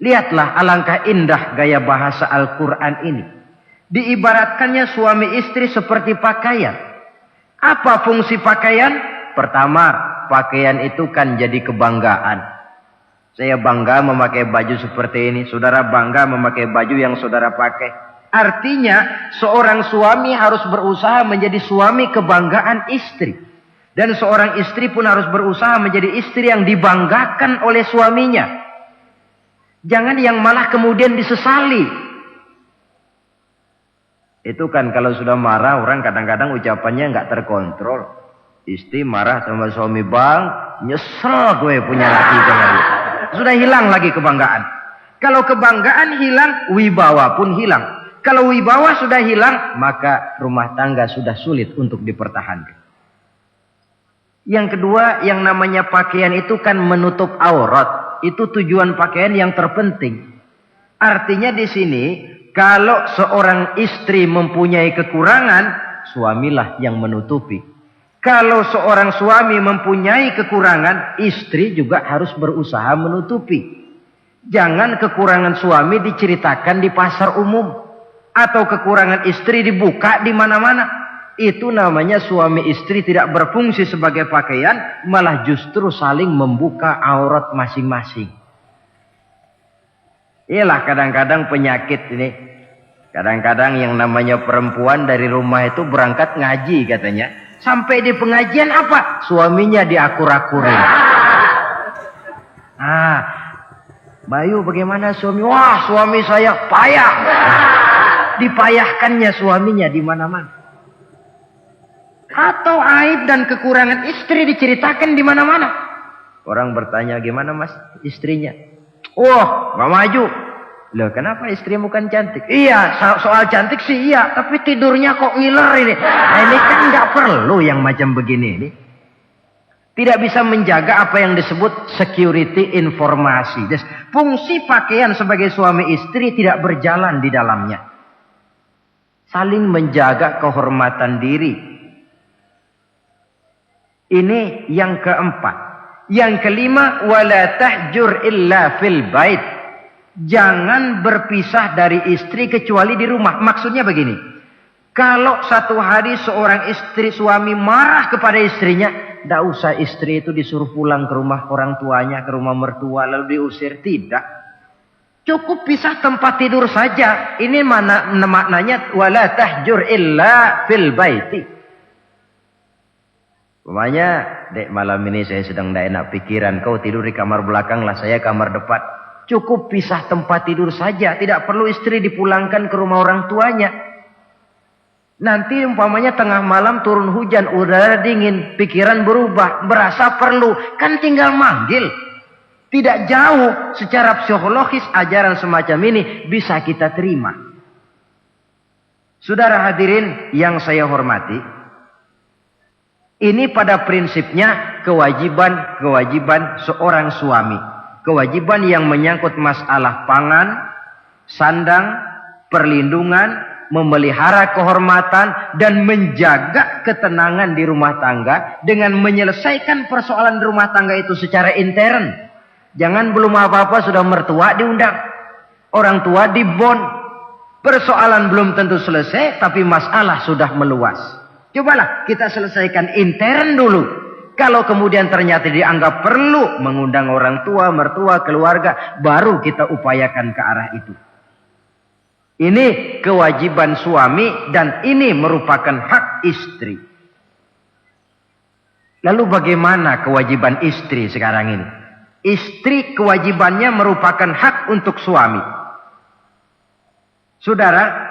Lihatlah alangkah indah gaya bahasa Al-Quran ini. Diibaratkannya suami istri seperti pakaian. Apa fungsi pakaian? Pertama, pakaian itu kan jadi kebanggaan. Saya bangga memakai baju seperti ini. Saudara bangga memakai baju yang saudara pakai. Artinya seorang suami harus berusaha menjadi suami kebanggaan istri. Dan seorang istri pun harus berusaha menjadi istri yang dibanggakan oleh suaminya. Jangan yang malah kemudian disesali. Itu kan kalau sudah marah orang kadang-kadang ucapannya nggak terkontrol. Istri marah sama suami, bang, nyesel gue punya laki kayak gitu. Sudah hilang lagi kebanggaan. Kalau kebanggaan hilang, wibawa pun hilang. Kalau wibawa sudah hilang, maka rumah tangga sudah sulit untuk dipertahankan. Yang kedua, yang namanya pakaian itu kan menutup aurat. Itu tujuan pakaian yang terpenting. Artinya di sini, kalau seorang istri mempunyai kekurangan, suamilah yang menutupi. Kalau seorang suami mempunyai kekurangan, istri juga harus berusaha menutupi. Jangan kekurangan suami diceritakan di pasar umum. Atau kekurangan istri dibuka di mana-mana. Itu namanya suami istri tidak berfungsi sebagai pakaian, malah justru saling membuka aurat masing-masing. Iyalah kadang-kadang penyakit ini. Kadang-kadang yang namanya perempuan dari rumah itu berangkat ngaji katanya. Sampai di pengajian apa? Suaminya diakur-akurin. Bayu bagaimana suami? Wah, suami saya payah. Dipayahkannya suaminya di mana-mana. Atau aib dan kekurangan istri diceritakan di mana-mana. Orang bertanya, gimana mas istrinya? Wah, gak maju. Loh, kenapa istrimu kan cantik? Iya, soal cantik sih iya, tapi tidurnya kok ngiler ini. Nah, ini kan nggak perlu yang macam begini ini. Tidak bisa menjaga apa yang disebut security informasi. Fungsi pakaian sebagai suami istri tidak berjalan di dalamnya. Saling menjaga kehormatan diri. Ini yang keempat. Yang kelima, wala tahjur illa fil bait. Jangan berpisah dari istri kecuali di rumah. Maksudnya begini. Kalau satu hari seorang istri suami marah kepada istrinya, tidak usah istri itu disuruh pulang ke rumah orang tuanya, ke rumah mertua lalu diusir. Tidak. Cukup pisah tempat tidur saja. Ini maknanya wala tahjur illa fil baiti. Umpamanya, dek malam ini saya sedang tidak enak pikiran. Kau tidur di kamar belakang lah, saya kamar depan. Cukup pisah tempat tidur saja. Tidak perlu istri dipulangkan ke rumah orang tuanya. Nanti umpamanya tengah malam turun hujan, udara dingin, pikiran berubah, berasa perlu. Kan tinggal manggil. Tidak jauh secara psikologis ajaran semacam ini bisa kita terima. Saudara hadirin yang saya hormati. Ini pada prinsipnya kewajiban seorang suami. Kewajiban yang menyangkut masalah pangan, sandang, perlindungan, memelihara kehormatan, dan menjaga ketenangan di rumah tangga dengan menyelesaikan persoalan di rumah tangga itu secara intern. Jangan belum apa-apa sudah mertua diundang. Orang tua dibon. Persoalan belum tentu selesai, tapi masalah sudah meluas. Cobalah kita selesaikan intern dulu. Kalau kemudian ternyata dianggap perlu mengundang orang tua, mertua, keluarga, baru kita upayakan ke arah itu. Ini kewajiban suami dan ini merupakan hak istri. Lalu bagaimana kewajiban istri sekarang ini? Istri kewajibannya merupakan hak untuk suami. Saudara,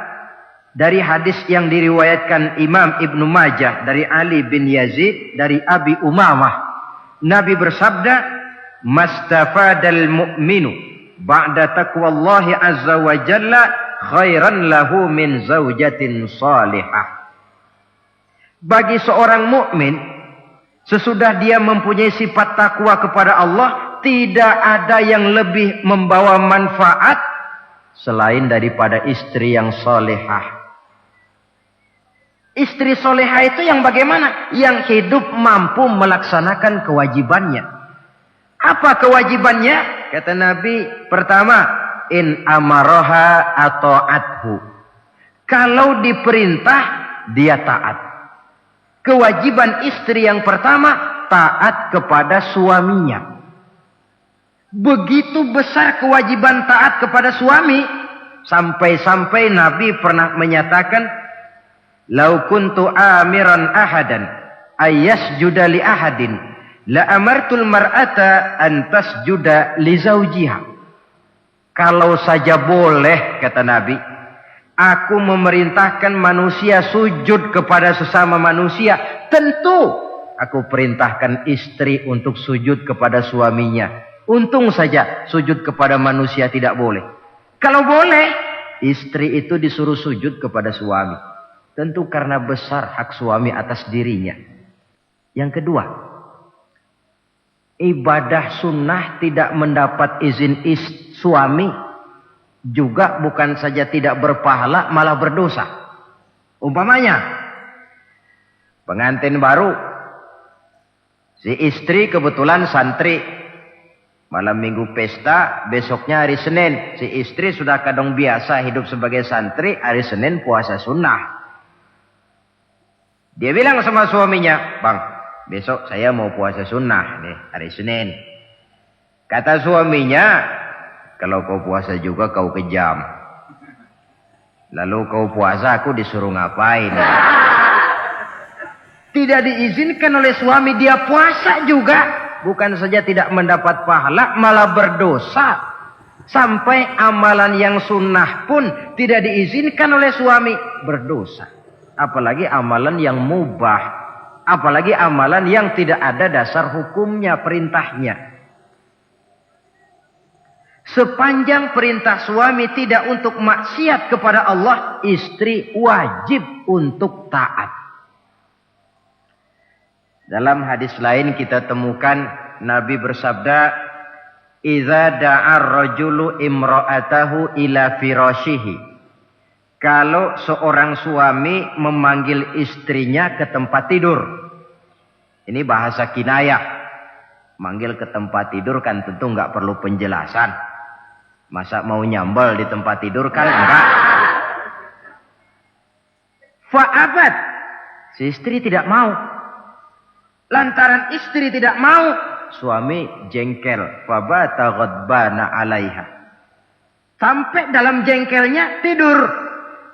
dari hadis yang diriwayatkan Imam Ibnu Majah dari Ali bin Yazid dari Abi Umamah, Nabi bersabda, "Mastafadal mu'minu ba'da taqwallahi azza wa jalla khairan lahu min zaujatin salihah." Bagi seorang mukmin, sesudah dia mempunyai sifat takwa kepada Allah, tidak ada yang lebih membawa manfaat selain daripada istri yang salihah. Istri soleha itu yang bagaimana? Yang hidup mampu melaksanakan kewajibannya. Apa kewajibannya? Kata Nabi, pertama, in amaroha ata'athu. Kalau diperintah, dia taat. Kewajiban istri yang pertama, taat kepada suaminya. Begitu besar kewajiban taat kepada suami, sampai-sampai Nabi pernah menyatakan, "Lau kuntu amiran ahadan ayyasjuda li ahadin la amartul mar'ata an tasjuda li zawjiha." Kalau saja boleh, kata Nabi, aku memerintahkan manusia sujud kepada sesama manusia, tentu aku perintahkan istri untuk sujud kepada suaminya. Untung saja sujud kepada manusia tidak boleh. Kalau boleh, istri itu disuruh sujud kepada suami. Tentu karena besar hak suami atas dirinya. Yang kedua, ibadah sunnah tidak mendapat izin suami juga bukan saja tidak berpahala, malah berdosa. Umpamanya, pengantin baru, si istri kebetulan santri, malam minggu pesta, besoknya hari Senin, si istri sudah kadang biasa hidup sebagai santri, hari Senin puasa sunnah. Dia bilang sama suaminya, "Bang, besok saya mau puasa sunnah nih, hari Senin." Kata suaminya, Kalau kau puasa juga kau kejam. Lalu kau puasa aku disuruh ngapain? Tidak diizinkan oleh suami, dia puasa juga. Bukan saja tidak mendapat pahala, malah berdosa. Sampai amalan yang sunnah pun tidak diizinkan oleh suami, berdosa. Apalagi amalan yang mubah, apalagi amalan yang tidak ada dasar hukumnya, perintahnya. Sepanjang perintah suami tidak untuk maksiat kepada Allah, istri wajib untuk taat. Dalam hadis lain kita temukan Nabi bersabda, "Idza da'a ar-rajulu imra'atahu ila firashihi." Kalau seorang suami memanggil istrinya ke tempat tidur. Ini bahasa kinayah. Manggil ke tempat tidur kan tentu enggak perlu penjelasan. Masa mau nyambal di tempat tidur kan enggak. Fa'abat. Si istri tidak mau. Lantaran istri tidak mau, suami jengkel. Fabata ghadbana 'alaiha. Sampai dalam jengkelnya tidur.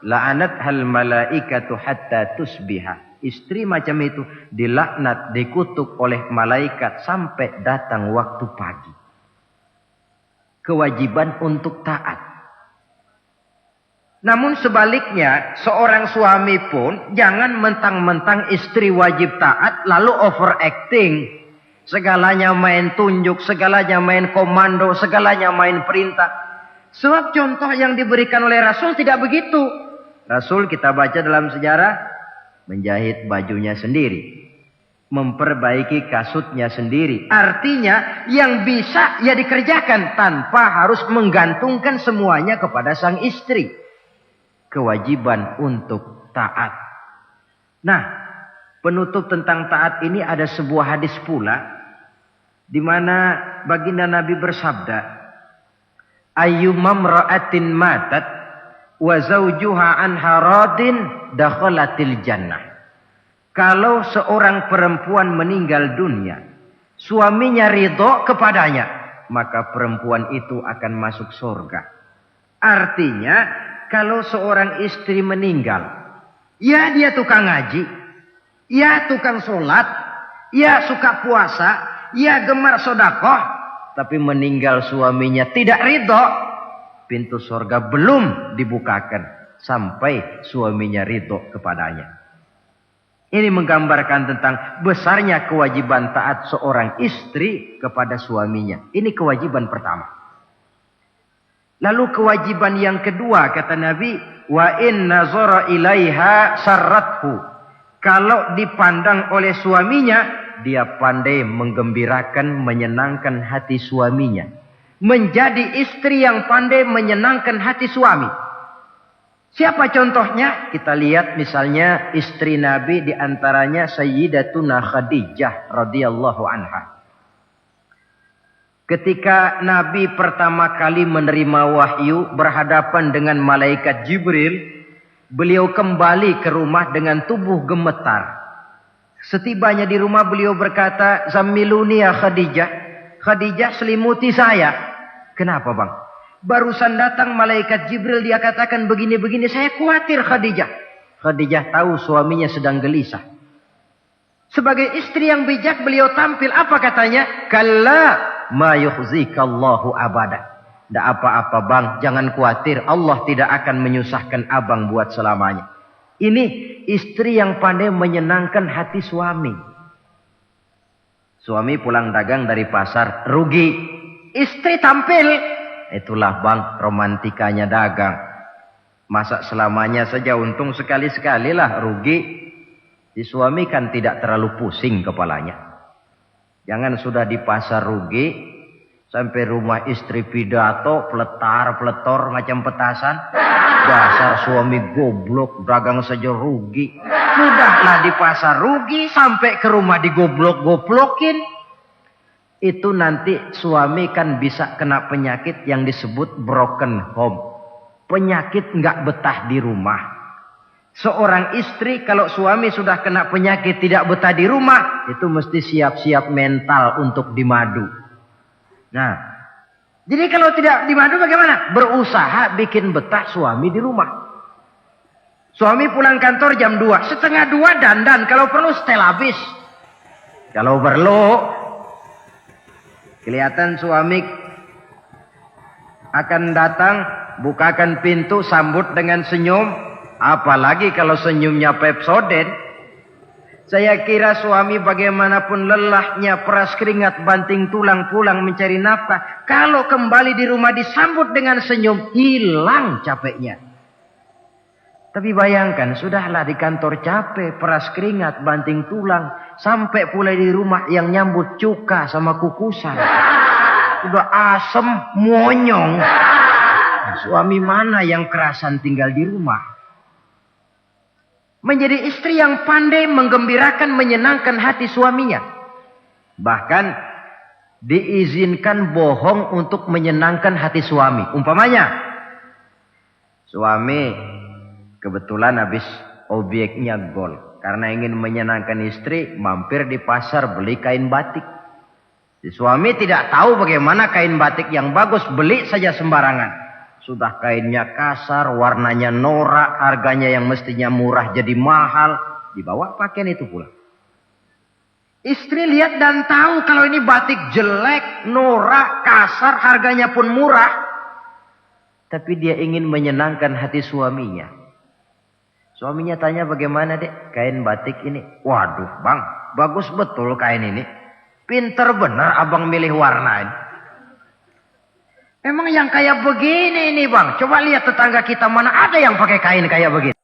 La'anat hal malaikatu hatta tusbiha. Istri macam itu dilaknat, dikutuk oleh malaikat sampai datang waktu pagi. Kewajiban untuk taat. Namun sebaliknya, seorang suami pun jangan mentang-mentang istri wajib taat lalu overacting. Segalanya main tunjuk, segalanya main komando, segalanya main perintah. Sebab contoh yang diberikan oleh Rasul tidak begitu. Rasul kita baca dalam sejarah menjahit bajunya sendiri. Memperbaiki kasutnya sendiri. Artinya yang bisa ya dikerjakan tanpa harus menggantungkan semuanya kepada sang istri. Kewajiban untuk taat. Nah, penutup tentang taat ini ada sebuah hadis pula di mana baginda Nabi bersabda, "Ayyumam ra'atin matat wa zawjuha anha radin dakhalatil jannah." Kalau seorang perempuan meninggal dunia, suaminya ridho kepadanya, maka perempuan itu akan masuk surga. Artinya, kalau seorang istri meninggal, ya dia tukang ngaji, ya tukang sholat, ya suka puasa, ya gemar sodakoh, tapi meninggal suaminya tidak ridho, pintu surga belum dibukakan sampai suaminya ridho kepadanya. Ini menggambarkan tentang besarnya kewajiban taat seorang istri kepada suaminya. Ini kewajiban pertama. Lalu kewajiban yang kedua kata Nabi, wa in nazara ilaiha sarrathu. Kalau dipandang oleh suaminya, dia pandai menggembirakan, menyenangkan hati suaminya. Menjadi istri yang pandai menyenangkan hati suami. Siapa contohnya? Kita lihat misalnya istri Nabi di antaranya Sayyidatuna Khadijah radhiyallahu anha. Ketika Nabi pertama kali menerima wahyu berhadapan dengan malaikat Jibril, beliau kembali ke rumah dengan tubuh gemetar. Setibanya di rumah beliau berkata, "Zammiluni ya Khadijah." Khadijah, selimuti saya. Kenapa bang? Barusan datang malaikat Jibril, dia katakan begini-begini, saya khawatir Khadijah. Khadijah tahu suaminya sedang gelisah. Sebagai istri yang bijak beliau tampil, apa katanya? Kalla ma yukhzikallahu abada. Tidak apa-apa bang, jangan khawatir, Allah tidak akan menyusahkan abang buat selamanya. Ini istri yang pandai menyenangkan hati suami. Suami pulang dagang dari pasar, rugi. Istri tampil. Itulah bang romantikanya dagang. Masa selamanya saja untung sekali-sekali lah rugi. Si suami kan tidak terlalu pusing kepalanya. Jangan sudah di pasar rugi, sampai rumah istri pidato, peletar-peletor macam petasan. Dasar suami goblok, dagang saja rugi. Sudahlah di pasar rugi, sampai ke rumah digoblok-goblokin. Itu nanti suami kan bisa kena penyakit yang disebut broken home. Penyakit nggak betah di rumah. Seorang istri kalau suami sudah kena penyakit tidak betah di rumah, itu mesti siap-siap mental untuk dimadu. Nah, Jadi kalau tidak dimadu bagaimana? Berusaha bikin betah suami di rumah. Suami pulang kantor jam 2. Setengah 2 dandan. Kalau perlu setel habis. Kalau perlu. Kelihatan suami akan datang. Bukakan pintu. Sambut dengan senyum. Apalagi kalau senyumnya Pepsodent. Saya kira suami bagaimanapun lelahnya, peras keringat, banting tulang, pulang mencari nafkah. Kalau kembali di rumah disambut dengan senyum, hilang capeknya. Tapi bayangkan, sudahlah di kantor capek, peras keringat, banting tulang. Sampai pula di rumah yang nyambut cuka sama kukusan. Udah asem, monyong. Suami mana yang kerasan tinggal di rumah? Menjadi istri yang pandai menggembirakan, menyenangkan hati suaminya. Bahkan diizinkan bohong untuk menyenangkan hati suami. Umpamanya, suami kebetulan habis obyeknya gol. Karena ingin menyenangkan istri, mampir di pasar beli kain batik. Si suami tidak tahu bagaimana kain batik yang bagus, beli saja sembarangan. Sudah kainnya kasar, warnanya norak, harganya yang mestinya murah jadi mahal. Dibawa pakaian itu pula. Istri lihat dan tahu kalau ini batik jelek, norak, kasar, harganya pun murah. Tapi dia ingin menyenangkan hati suaminya. Suaminya tanya, bagaimana dek kain batik ini? Waduh bang, bagus betul kain ini. Pinter benar abang milih warna ini. Emang yang kayak begini ini bang. Coba lihat tetangga kita mana ada yang pakai kain kayak begini.